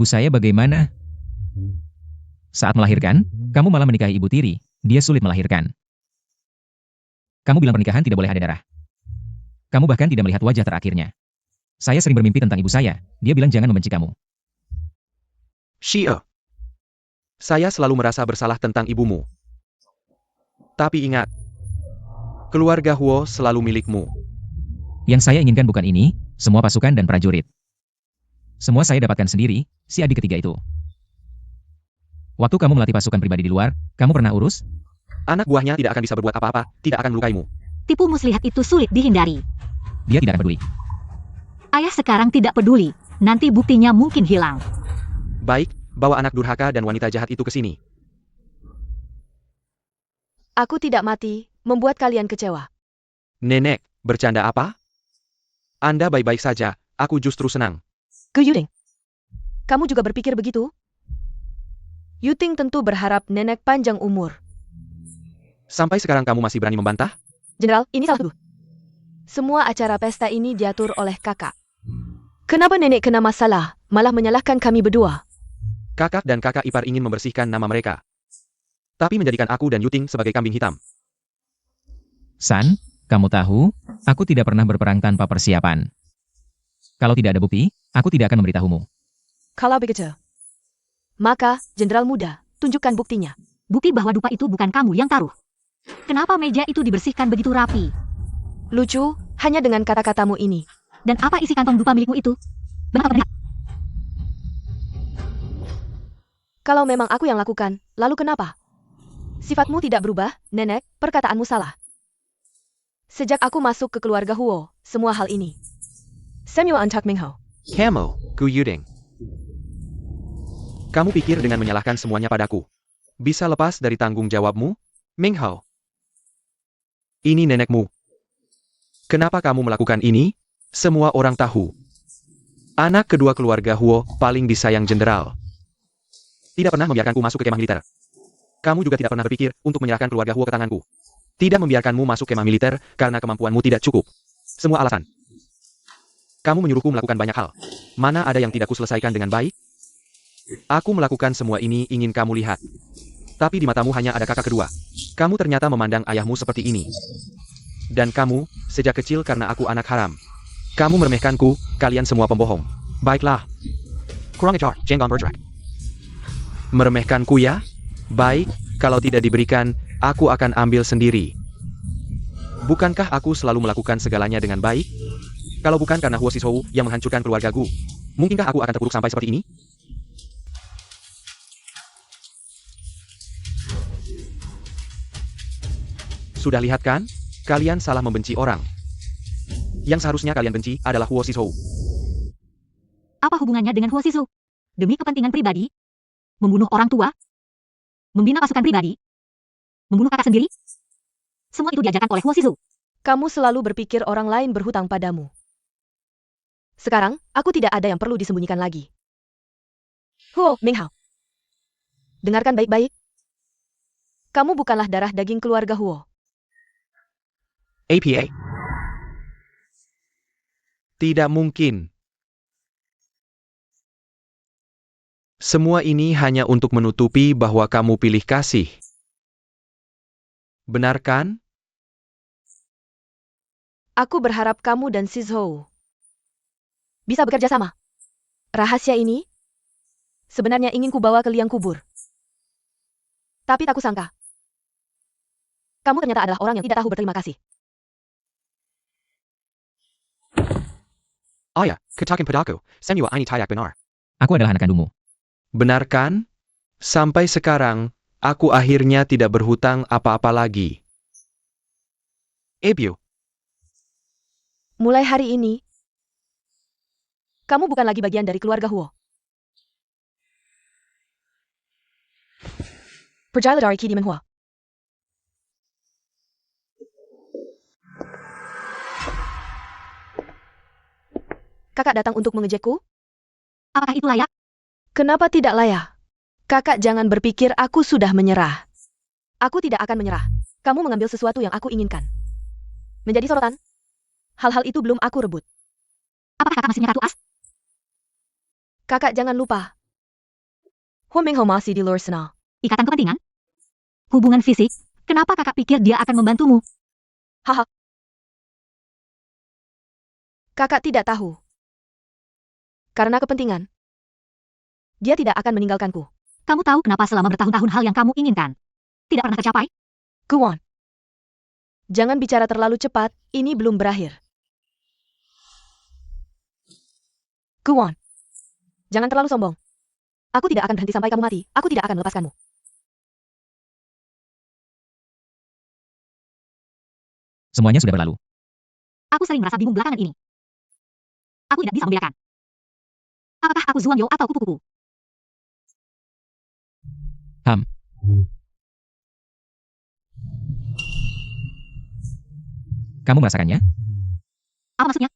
saya bagaimana? Saat melahirkan, kamu malah menikahi ibu tiri, dia sulit melahirkan. Kamu bilang pernikahan tidak boleh ada darah. Kamu bahkan tidak melihat wajah terakhirnya. Saya sering bermimpi tentang ibu saya, dia bilang jangan membenci kamu. Shie. Saya selalu merasa bersalah tentang ibumu. Tapi ingat, keluarga Huo selalu milikmu. Yang saya inginkan bukan ini, semua pasukan dan prajurit. Semua saya dapatkan sendiri, si adik ketiga itu. Waktu kamu melatih pasukan pribadi di luar, kamu pernah urus? Anak buahnya tidak akan bisa berbuat apa-apa, tidak akan melukaimu. Tipu muslihat itu sulit dihindari. Dia tidak akan peduli. Ayah sekarang tidak peduli, nanti buktinya mungkin hilang. Baik, bawa anak durhaka dan wanita jahat itu ke sini. Aku tidak mati, membuat kalian kecewa. Nenek, bercanda apa? Anda baik-baik saja, aku justru senang. Ke Yuting. Kamu juga berpikir begitu? Yuting tentu berharap nenek panjang umur. Sampai sekarang kamu masih berani membantah? Jenderal, ini salah tuduh. Semua acara pesta ini diatur oleh kakak. Kenapa nenek kena masalah, malah menyalahkan kami berdua? Kakak dan kakak ipar ingin membersihkan nama mereka. Tapi menjadikan aku dan Yuting sebagai kambing hitam. San, kamu tahu, aku tidak pernah berperang tanpa persiapan. Kalau tidak ada bukti, aku tidak akan memberitahumu. Kalau begitu, maka, jenderal muda, tunjukkan buktinya. Bukti bahwa dupa itu bukan kamu yang taruh. Kenapa meja itu dibersihkan begitu rapi? Lucu, hanya dengan kata-katamu ini. Dan apa isi kantong dupa milikmu itu? Benar-benar. Kalau memang aku yang lakukan, lalu kenapa? Sifatmu tidak berubah, nenek, perkataanmu salah. Sejak aku masuk ke keluarga Huo, semua hal ini. Samuel Antak Minghao. Kamu, Gu Yuding. Kamu pikir dengan menyalahkan semuanya padaku, bisa lepas dari tanggung jawabmu? Minghao. Ini nenekmu. Kenapa kamu melakukan ini? Semua orang tahu. Anak kedua keluarga Huo paling disayang jenderal. Tidak pernah membiarkanku masuk ke kemah militer. Kamu juga tidak pernah berpikir untuk menyerahkan keluarga Huo ke tanganku. Tidak membiarkanmu masuk kemah militer karena kemampuanmu tidak cukup. Semua alasan. Kamu menyuruhku melakukan banyak hal. Mana ada yang tidak kuselesaikan dengan baik? Aku melakukan semua ini ingin kamu lihat. Tapi di matamu hanya ada kakak kedua. Kamu ternyata memandang ayahmu seperti ini. Dan kamu, sejak kecil karena aku anak haram. Kamu meremehkanku, kalian semua pembohong. Baiklah. Kurang ajar, Jenggon bergerak. Meremehkanku ya? Baik, kalau tidak diberikan, aku akan ambil sendiri. Bukankah aku selalu melakukan segalanya dengan baik? Kalau bukan karena Huo Sishou yang menghancurkan keluarga Gu, mungkinkah aku akan terpuruk sampai seperti ini? Sudah lihat kan? Kalian salah membenci orang. Yang seharusnya kalian benci adalah Huo Sishou. Apa hubungannya dengan Huo Sisu? Demi kepentingan pribadi? Membunuh orang tua? Membina pasukan pribadi? Membunuh kakak sendiri? Semua itu diajarkan oleh Huo Sisu. Kamu selalu berpikir orang lain berhutang padamu. Sekarang, aku tidak ada yang perlu disembunyikan lagi. Huo Minghao. Dengarkan baik-baik. Kamu bukanlah darah daging keluarga Huo. APA. Tidak mungkin. Semua ini hanya untuk menutupi bahwa kamu pilih kasih. Benar kan? Aku berharap kamu dan Sizhou bisa bekerja sama. Rahasia ini sebenarnya ingin kubawa ke liang kubur. Tapi tak kusangka. Kamu ternyata adalah orang yang tidak tahu berterima kasih. Ayah, katakan padaku, semua ini tidak benar. Aku adalah anak kandungmu. Benar kan? Sampai sekarang, aku akhirnya tidak berhutang apa-apa lagi. Ebyo, Mulai hari ini, kamu bukan lagi bagian dari keluarga Huo. Pergilah dari kediaman Huo. Kakak datang untuk mengejekku? Apakah itu layak? Kenapa tidak layak? Kakak jangan berpikir aku sudah menyerah. Aku tidak akan menyerah. Kamu mengambil sesuatu yang aku inginkan. Menjadi sorotan? Hal-hal itu belum aku rebut. Apakah kakak masih menyerah tuas? Kakak jangan lupa. Huo Mingho masih di luar sana. Ikatan kepentingan? Hubungan fisik? Kenapa kakak pikir dia akan membantumu? Haha. Kakak tidak tahu. Karena kepentingan. Dia tidak akan meninggalkanku. Kamu tahu kenapa selama bertahun-tahun hal yang kamu inginkan tidak pernah tercapai? Guan. Jangan bicara terlalu cepat, ini belum berakhir. Guan. Jangan terlalu sombong. Aku tidak akan berhenti sampai kamu mati. Aku tidak akan melepaskanmu. Semuanya sudah berlalu. Aku sering merasa bingung belakangan ini. Aku tidak bisa membedakan. Apakah aku Zuang Yo atau kupu-kupu? Kamu merasakannya? Apa maksudnya?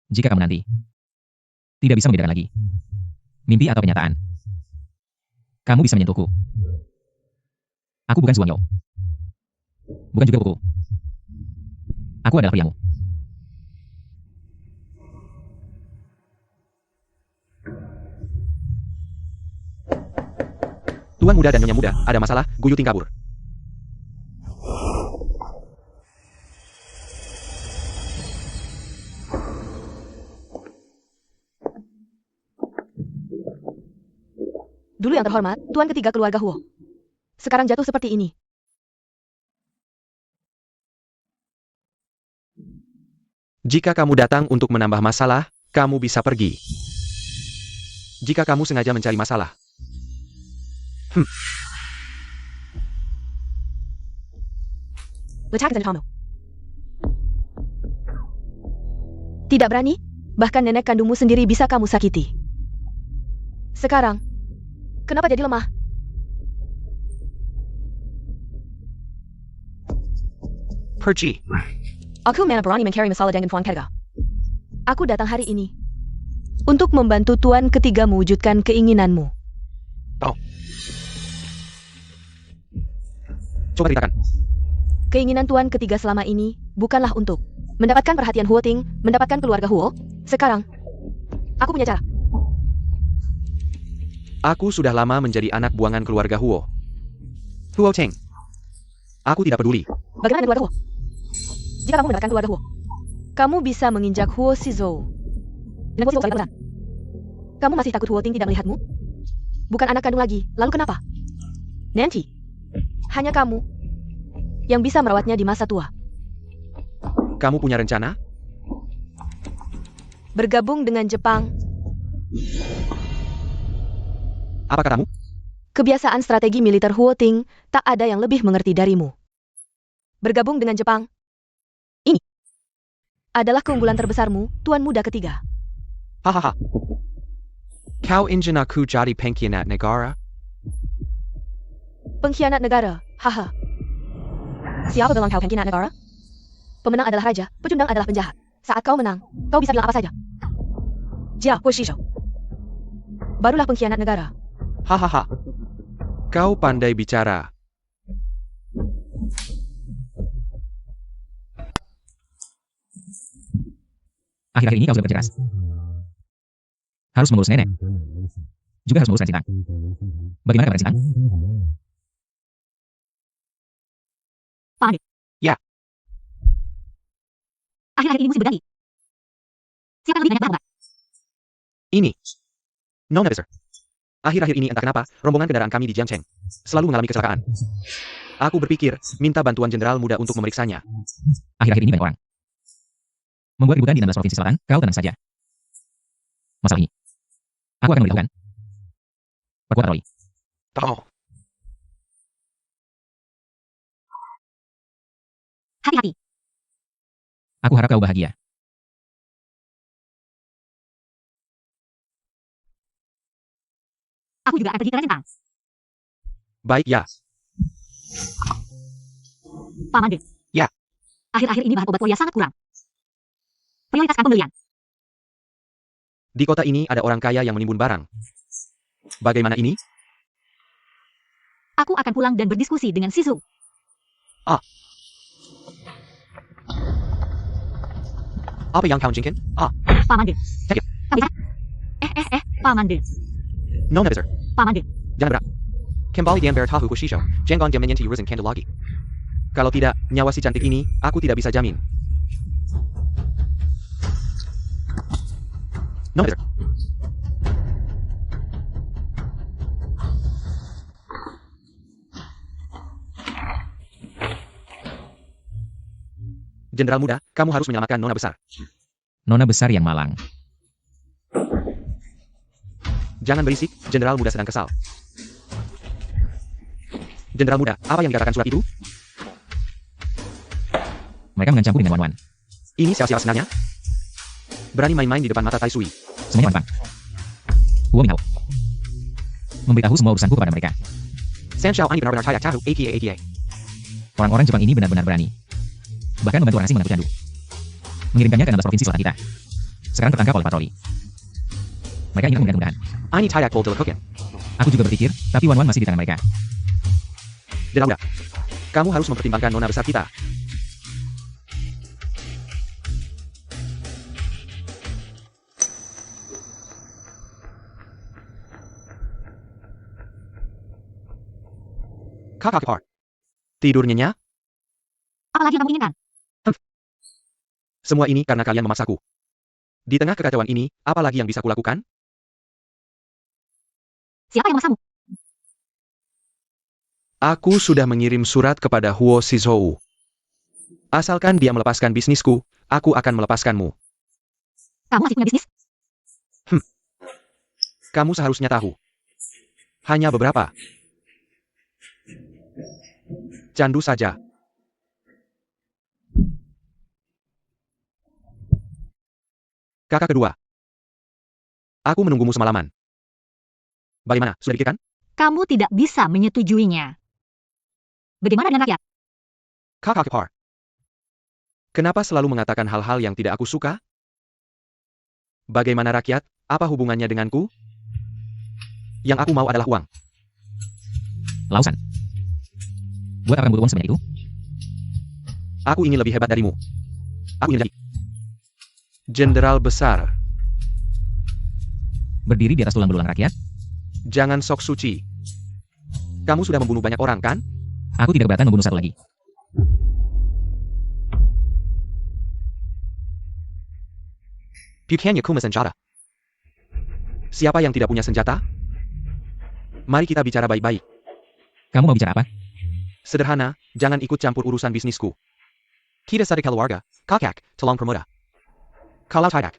Jika kamu nanti tidak bisa membedakan lagi mimpi atau kenyataan, kamu bisa menyentuhku. Aku bukan Zuang Yo. Bukan juga kuku. Aku adalah priamu. Tuan muda dan nyonya muda, ada masalah, Guyuting kabur. Dulu yang terhormat, tuan ketiga keluarga Huo. Sekarang jatuh seperti ini. Jika kamu datang untuk menambah masalah, kamu bisa pergi. Jika kamu sengaja mencari masalah. Tidak berani? Bahkan nenek kandungmu sendiri bisa kamu sakiti. Sekarang, kenapa jadi lemah? Pergi. Aku mana berani mencari masalah dengan Tuan Ketiga. Aku datang hari ini untuk membantu Tuan Ketiga mewujudkan keinginanmu. Oh. Coba ceritakan. Keinginan Tuan Ketiga selama ini bukanlah untuk mendapatkan perhatian Huo Ting, mendapatkan keluarga Huo. Sekarang, aku punya cara. Aku sudah lama menjadi anak buangan keluarga Huo. Huo Cheng. Aku tidak peduli. Bagaimana dengan keluarga Huo? Jika kamu mendapatkan keluarga Huo, kamu bisa menginjak Huo Sizhou. Dengan Huo Sizhou saling peran. Kamu masih takut Huo Ting tidak melihatmu? Bukan anak kandung lagi, lalu kenapa? Nanti, hanya kamu yang bisa merawatnya di masa tua. Kamu punya rencana? Bergabung dengan Jepang. Apa katamu? Kebiasaan strategi militer Huo Ting, tak ada yang lebih mengerti darimu. Bergabung dengan Jepang. Ini adalah keunggulan terbesarmu, Tuan Muda Ketiga. Hahaha. Kau ingin aku jadi pengkhianat negara? Pengkhianat negara, haha. Siapa bilang kau pengkhianat negara? Pemenang adalah raja, pecundang adalah penjahat. Saat kau menang, kau bisa bilang apa saja. Jia Huo Shizhou. Barulah pengkhianat negara. Hahaha. Kau pandai bicara. Akhir-akhir ini kau sudah bekerja keras. Harus mengurus nenek. Juga harus mengurus Ren Sintang. Bagaimana kabar Ren Sintang? Paman. Ya. Akhir-akhir ini musim berganti. Siapa lebih banyak barang, Mbak? Ini. Nona besar. Akhir-akhir ini entah kenapa, rombongan kendaraan kami di Jiangcheng selalu mengalami kecelakaan. Aku berpikir, minta bantuan jenderal muda untuk memeriksanya. Akhir-akhir ini banyak orang membuat ributan di 16 provinsi selatan. Kau tenang saja. Masalah ini aku akan memberitahukan. Perkuat patroli. Tahu. Hati-hati. Aku harap kau bahagia. Aku juga akan pergi ke Ren Sintang. Baik ya. Paman. Ya. Akhir-akhir ini bahan obat Korea sangat kurang. Prioritaskan pembelian. Di kota ini ada orang kaya yang menimbun barang. Bagaimana ini? Aku akan pulang dan berdiskusi dengan Sisu. Apa yang kau inginkan? Paman. Ya. Kami Paman. Nona besar. Paman. Jangan berat. Kembali dan bertahu ke Shisho. Jangan dia menyentuh urusan candle lagi. Kalau tidak, nyawa si cantik ini, aku tidak bisa jamin. Nona besar. Jenderal muda, kamu harus menyelamatkan Nona besar. Nona besar yang malang. Jangan berisik, jenderal muda sedang kesal. Jenderal muda, apa yang dikatakan surat itu? Mereka mengancamku dengan wan-wan. Ini siapa sebenarnya? Berani main-main di depan mata Tai Sui. Semuanya wan-wan. Huo Minghao memberitahu semua urusanku kepada mereka. San Shao ini benar-benar cayak tahu, aka. Orang-orang Jepang ini benar-benar berani. Bahkan membantu orang asing mengangkut candu. Mengirimkannya ke 16 provinsi selatan kita. Sekarang tertangkap oleh patroli. Mereka ingin mudah-mudahan. Ini cayak bol dilakukan. Aku juga berpikir, tapi wan-wan masih di tangan mereka. Jenderal muda, kamu harus mempertimbangkan Nona besar kita. Kakak Par. Tidur nyenyak? Apalagi yang kamu inginkan? Semua ini karena kalian memaksaku. Di tengah kekacauan ini, apa lagi yang bisa kulakukan? Siapa yang memaksamu? Aku sudah mengirim surat kepada Huo Shizhou. Asalkan dia melepaskan bisnisku, aku akan melepaskanmu. Kamu masih punya bisnis? Kamu seharusnya tahu. Hanya beberapa. Candu saja. Kakak kedua. Aku menunggumu semalaman. Bagaimana, sudah dipikirkan? Kamu tidak bisa menyetujuinya. Bagaimana dengan rakyat? Kakak Par. Kenapa selalu mengatakan hal-hal yang tidak aku suka? Bagaimana rakyat? Apa hubungannya denganku? Yang aku mau adalah uang. Lausan. Buat apa kamu butuh uang sebanyak itu? Aku ingin lebih hebat darimu. Aku ingin jadi jenderal besar. Berdiri di atas tulang belulang rakyat? Jangan sok suci. Kamu sudah membunuh banyak orang, kan? Aku tidak keberatan membunuh satu lagi. Bukannya kuma senjata. Siapa yang tidak punya senjata? Mari kita bicara baik-baik. Kamu mau bicara apa? Sederhana, jangan ikut campur urusan bisnisku. Kita satu keluarga, kakak, tolong promoda. Kalau tidak,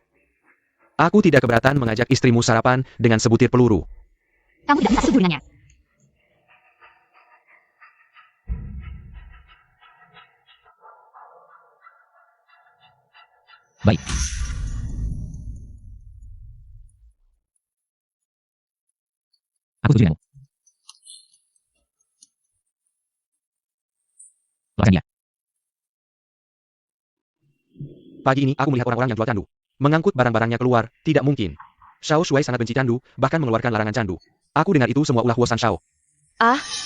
aku tidak keberatan mengajak istrimu sarapan dengan sebutir peluru. Kamu tidak bisa setuju dengannya. Baik. Aku setuju denganmu. Lepaskan dia. Pagi ini aku melihat orang-orang yang jual candu. Mengangkut barang-barangnya keluar, tidak mungkin. Shao Shui sangat benci candu, bahkan mengeluarkan larangan candu. Aku dengar itu semua ulah Huo San Shao.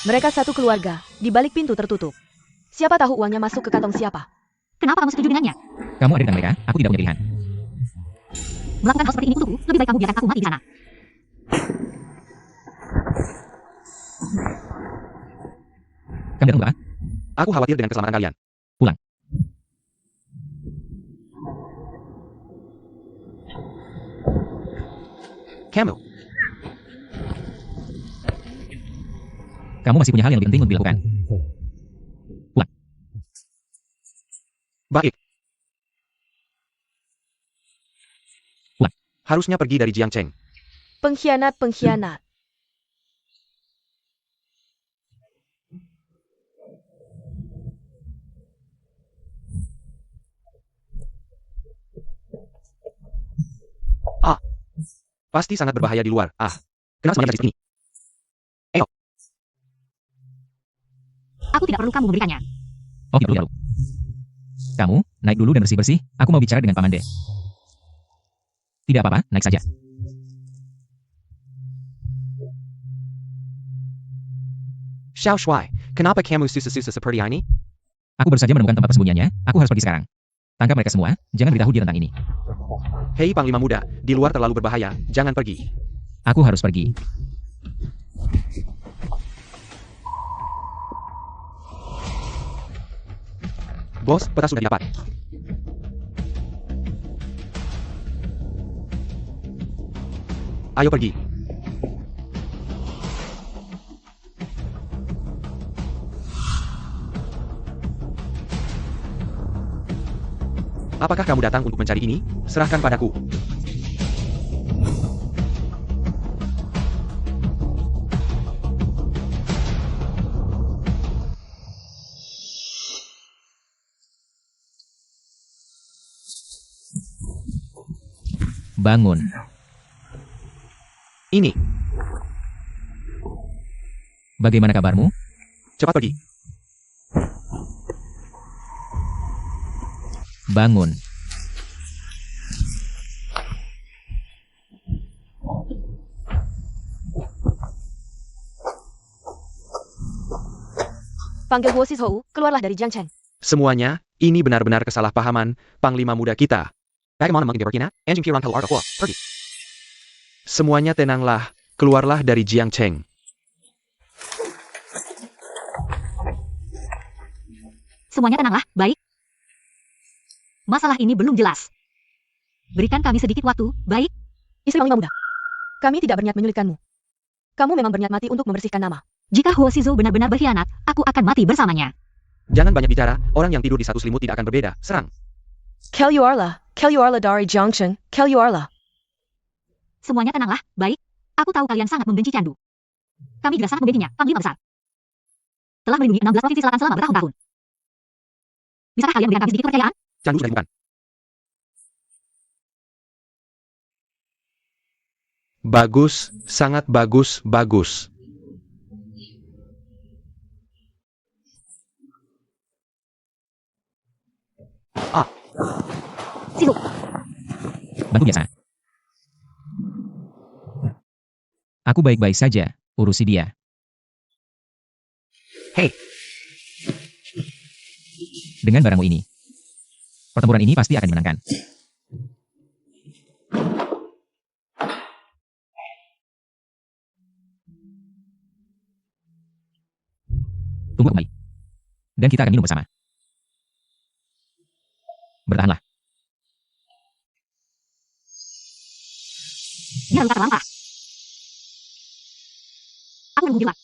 Mereka satu keluarga, di balik pintu tertutup. Siapa tahu uangnya masuk ke kantong siapa? Kenapa kamu setuju dengannya? Kamu ada di tangan mereka, aku tidak punya pilihan. Melakukan hal seperti ini untukku, lebih baik kamu biarkan aku mati di sana. Kami datang untuk apa? Aku khawatir dengan keselamatan kalian. Pulang. Camel, Kamu masih punya hal yang lebih penting untuk dilakukan. Pulang. baik. Pulang. Harusnya pergi dari Jiangcheng. Pengkhianat-pengkhianat. Pasti sangat berbahaya di luar. Kenapa semuanya di sini? Aku tidak perlu kamu memberikannya. Oh, tidak perlu. Kamu, naik dulu dan bersih-bersih. Aku mau bicara dengan Paman De. Tidak apa-apa, naik saja. Xiao Shuai, kenapa kamu susah-susah seperti ini? Aku baru saja menemukan tempat persembunyiannya. Aku harus pergi sekarang. Tangkap mereka semua. Jangan beritahu dia tentang ini. Hei Panglima Muda, di luar terlalu berbahaya. Jangan pergi. Aku harus pergi. Bos, peta sudah didapat. Ayo pergi. Apakah kamu datang untuk mencari ini? Serahkan padaku. Bangun. Ini, Bagaimana kabarmu? cepat pergi. Bangun. Panggil Huo Shizhou, keluarlah dari Jiangcheng. Semuanya, ini benar-benar kesalahpahaman Panglima Muda kita. Bagaimana mungkin dia Anjing Pirang keluar ke pergi. Semuanya tenanglah, keluarlah dari Jiangcheng. Semuanya tenanglah, baik. Masalah ini belum jelas. Berikan kami sedikit waktu, baik? Istri Panglima Muda. Kami tidak berniat menyulitkanmu. Kamu memang berniat mati untuk membersihkan nama. Jika Huo Shizhou benar-benar berkhianat, aku akan mati bersamanya. Jangan banyak bicara, orang yang tidur di satu selimut tidak akan berbeda. Serang. Kelyuarlah dari Jiangcheng, kelyuarlah. Semuanya tenanglah, baik? Aku tahu kalian sangat membenci Candu. Kami juga sangat membencinya, Panglima Besar. Telah melindungi 16 provinsi selatan selama bertahun-tahun. Bisakah kalian memberikan kami sedikit kepercayaan? Candu sudah bukan. Bagus, sangat bagus, bagus. Shizhou, Bantu biasa. Aku baik-baik saja. Urusi dia. Hei. Dengan barangmu ini. Pertempuran ini pasti akan dimenangkan. Tunggu kembali. Dan kita akan minum bersama. Bertahanlah. dia luka terlampau. Aku menunggu di luar.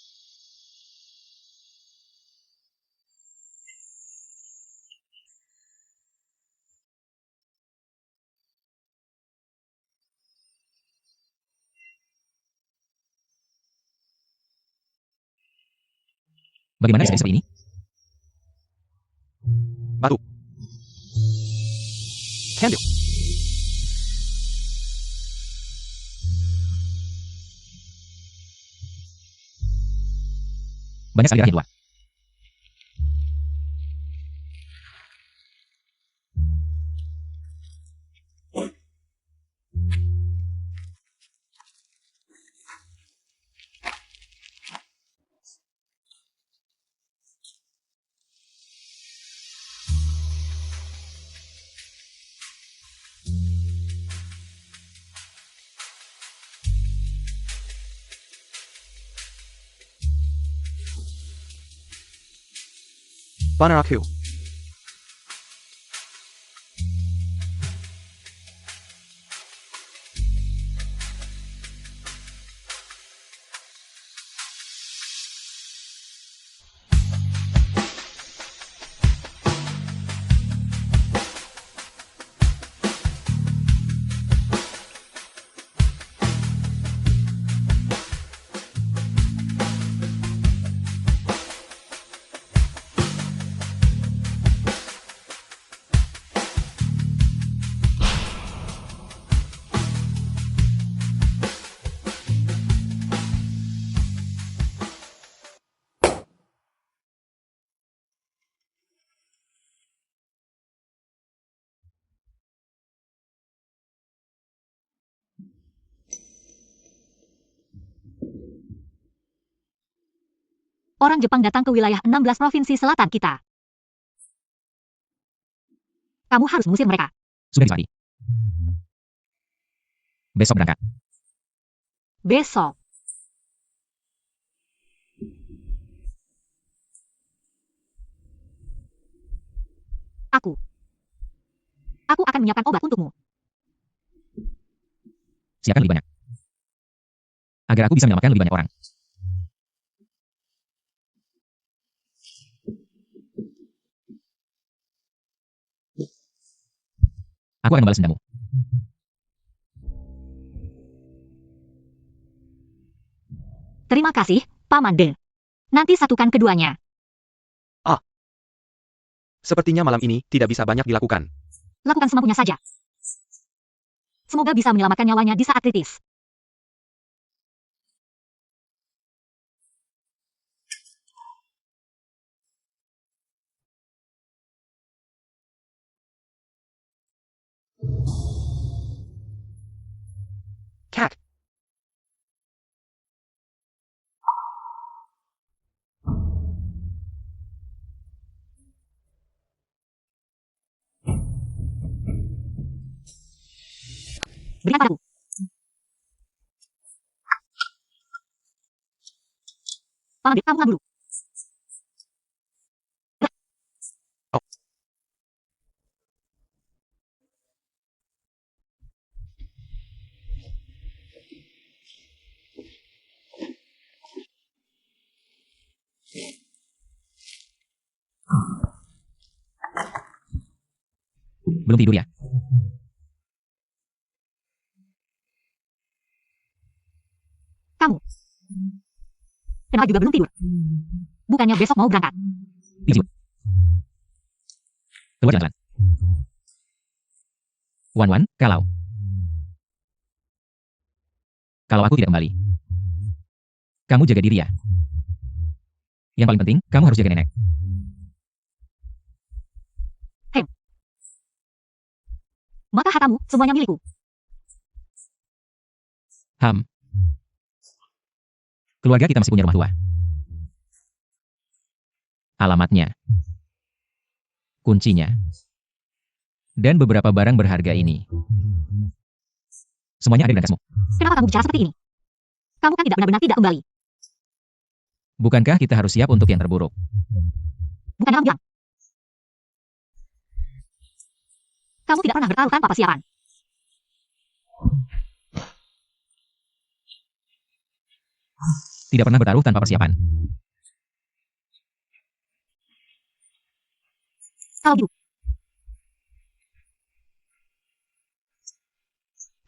Bagaimana bisa seperti ini? Batu. Candle. Banyak sekali darah yang keluar. Panarakyu. Orang Jepang datang ke wilayah 16 provinsi selatan kita. Kamu harus mengusir mereka. Sudah disepakati. Besok berangkat. Besok. Aku akan menyiapkan obat untukmu. Siapkan lebih banyak. Agar aku bisa menyelamatkan lebih banyak orang. Aku akan membalas dendamu. Terima kasih, Paman De. Nanti satukan keduanya. Sepertinya malam ini tidak bisa banyak dilakukan. Lakukan semampunya saja. Semoga bisa menyelamatkan nyawanya di saat kritis. Cat. Berikan padaku. Paman De, kamu pulang dulu. Belum tidur ya? Kamu. Kenapa juga belum tidur? Bukannya besok mau berangkat? Tidur. Keluar jalan-jalan. Wan, kalau aku tidak kembali, kamu jaga diri ya. Yang paling penting, kamu harus jaga nenek. Maka hartamu semuanya milikku. Keluarga kita masih punya rumah tua. Alamatnya, kuncinya, dan beberapa barang berharga ini. Semuanya ada di berangkasmu. Kenapa kamu bicara seperti ini? Kamu kan tidak benar-benar tidak kembali. Bukankah kita harus siap untuk yang terburuk? Bukan kamu bilang. Kamu tidak pernah bertaruh tanpa persiapan. Tidak pernah bertaruh tanpa persiapan. Kalau gitu,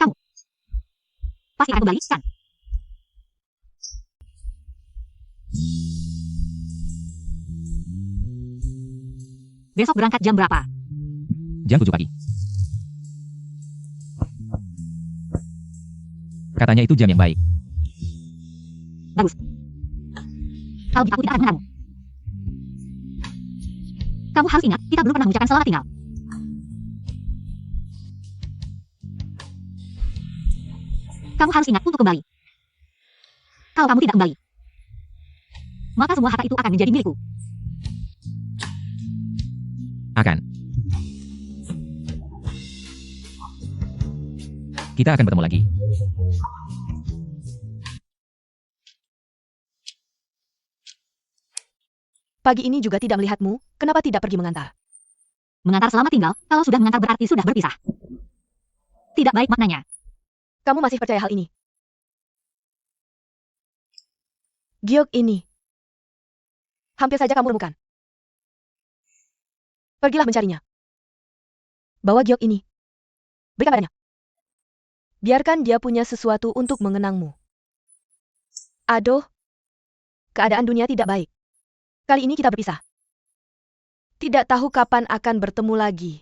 kamu pasti akan kembali, kan? Besok berangkat jam berapa? Jam 7 pagi. Katanya itu jam yang baik. Bagus. Kalau gitu aku tidak akan mengenalmu. Kamu harus ingat, kita belum pernah mengucapkan selamat tinggal. Kamu harus ingat untuk kembali. Kalau kamu tidak kembali, maka semua harta itu akan menjadi milikku. Akan. Kita akan bertemu lagi. Pagi ini juga tidak melihatmu, kenapa tidak pergi mengantar? Mengantar selamat tinggal, kalau sudah mengantar berarti sudah berpisah. Tidak baik maknanya. Kamu masih percaya hal ini? Giok ini. Hampir saja kamu temukan. Pergilah mencarinya. Bawa Giok ini. Berikan padanya. Biarkan dia punya sesuatu untuk mengenangmu. Aduh. Keadaan dunia tidak baik. Kali ini kita berpisah. Tidak tahu kapan akan bertemu lagi.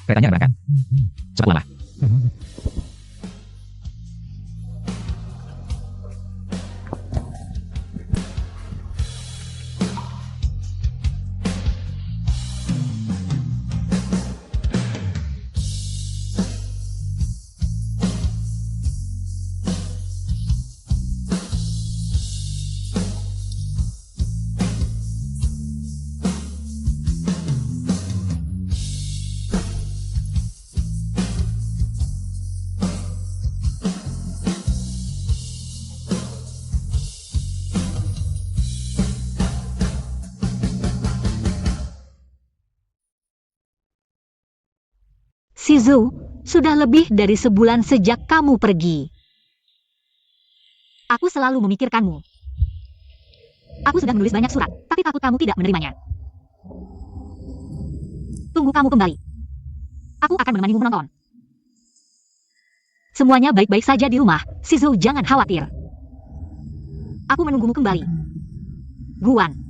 Keretanya berangkat. Cepat lama. Shizou, sudah lebih dari sebulan sejak kamu pergi. Aku selalu memikirkanmu. Aku sudah menulis banyak surat, tapi takut kamu tidak menerimanya. Tunggu kamu kembali. Aku akan menemanimu menonton. Semuanya baik-baik saja di rumah, Shizou, jangan khawatir. Aku menunggumu kembali. Guan.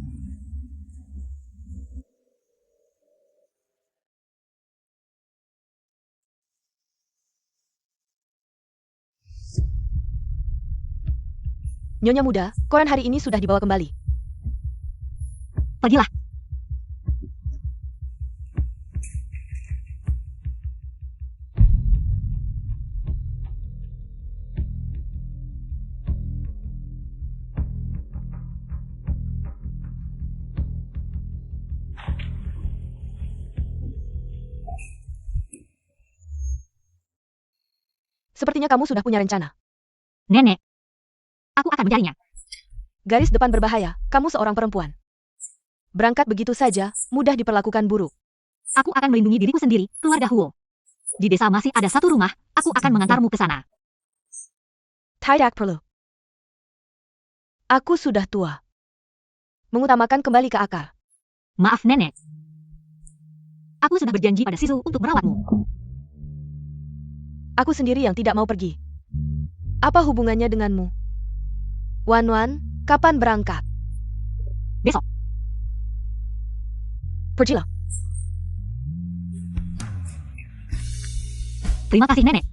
Nyonya muda, koran hari ini sudah dibawa kembali. Pergilah. Sepertinya kamu sudah punya rencana. Nenek. Aku akan mencarinya. Garis depan berbahaya, kamu seorang perempuan. Berangkat begitu saja, mudah diperlakukan buruk. Aku akan melindungi diriku sendiri, keluarga Huo. Di desa masih ada satu rumah, aku akan mengantarmu ke sana. Tidak perlu. Aku sudah tua. Mengutamakan kembali ke akar. Maaf nenek. Aku sudah berjanji pada Shizou untuk merawatmu. Aku sendiri yang tidak mau pergi. Apa hubungannya denganmu? Wan, kapan berangkat? Besok. Pergilah. Terima kasih nenek.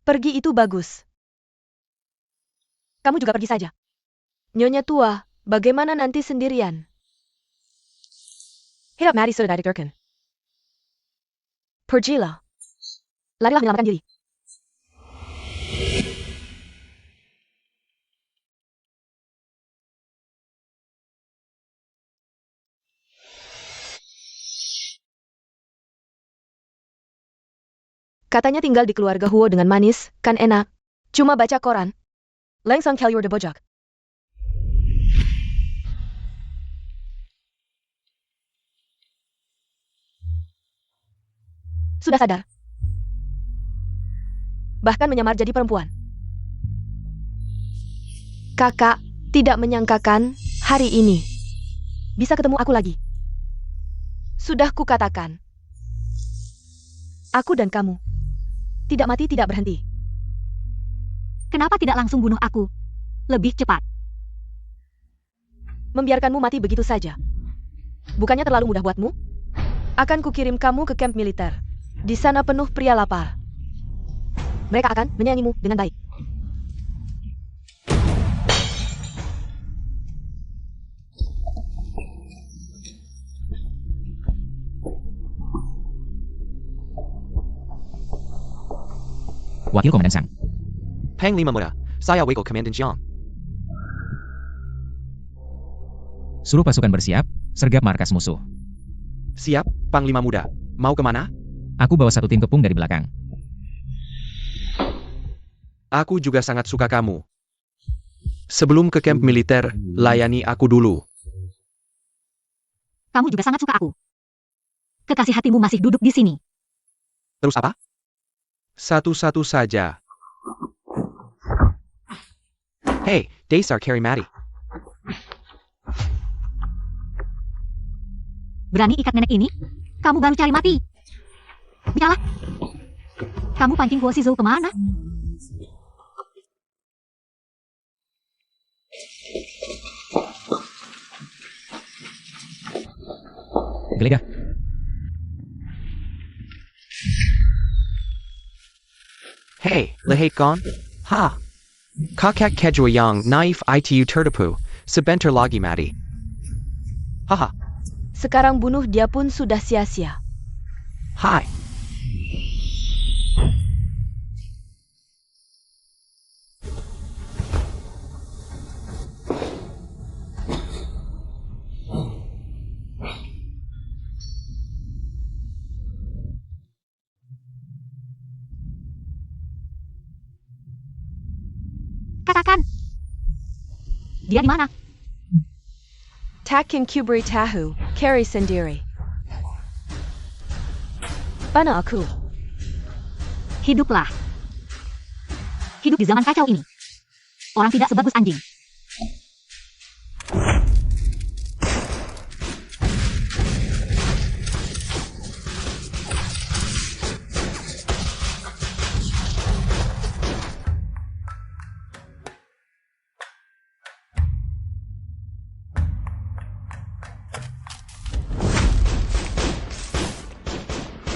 Pergi itu bagus. Kamu juga pergi saja. Nyonya tua, bagaimana nanti sendirian? Hirap mati sudah dikirkan. Pergilah. Larilah menyelamatkan diri. Katanya tinggal di keluarga Huo dengan manis, kan enak. Cuma baca koran. Langsung kalyur de bojok. Sudah sadar? Bahkan menyamar jadi perempuan. Kakak tidak menyangkakan hari ini bisa ketemu aku lagi. Sudah kukatakan. Aku dan kamu tidak mati tidak berhenti. Kenapa tidak langsung bunuh aku? lebih cepat. Membiarkanmu mati begitu saja. Bukannya terlalu mudah buatmu? Akan kukirim kamu ke kamp militer. Di sana penuh pria lapar. Mereka akan menyayangimu dengan baik. Wakil Komandan Sang. Panglima Muda, saya Wakil Komandan Jiang. Suruh pasukan bersiap, sergap markas musuh. Siap, Panglima Muda. Mau kemana? Aku bawa satu tim kepung dari belakang. Aku juga sangat suka kamu. Sebelum ke kamp militer, layani aku dulu. Kamu juga sangat suka aku. Kekasih hatimu masih duduk di sini. Terus apa? Satu-satu saja. Hey, Desar Kari Mati. Berani ikat nenek ini? Kamu baru cari mati. Nyala. Kamu pancing Huo Shizhou kemana? Geledah. Hey, Lehate Gon? Ha! Kakak Kedua Yang Naif Itu Tertipu, Sebentar Lagi Mati. Haha, Sekarang bunuh dia pun sudah sia-sia. hai. Katakan. Dia di mana? Takin Kubri Tahu, Kari sendiri. Mana aku? Hiduplah. Hidup di zaman kacau ini. Orang tidak sebagus anjing.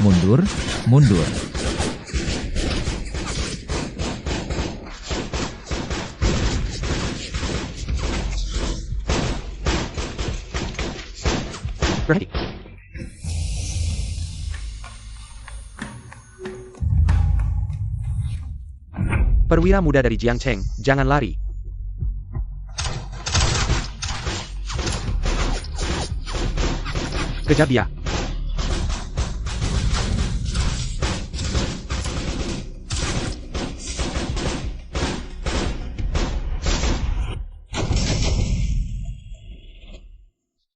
Mundur, mundur. Ready. Perwira muda dari Jiangcheng, jangan lari. Kejar dia.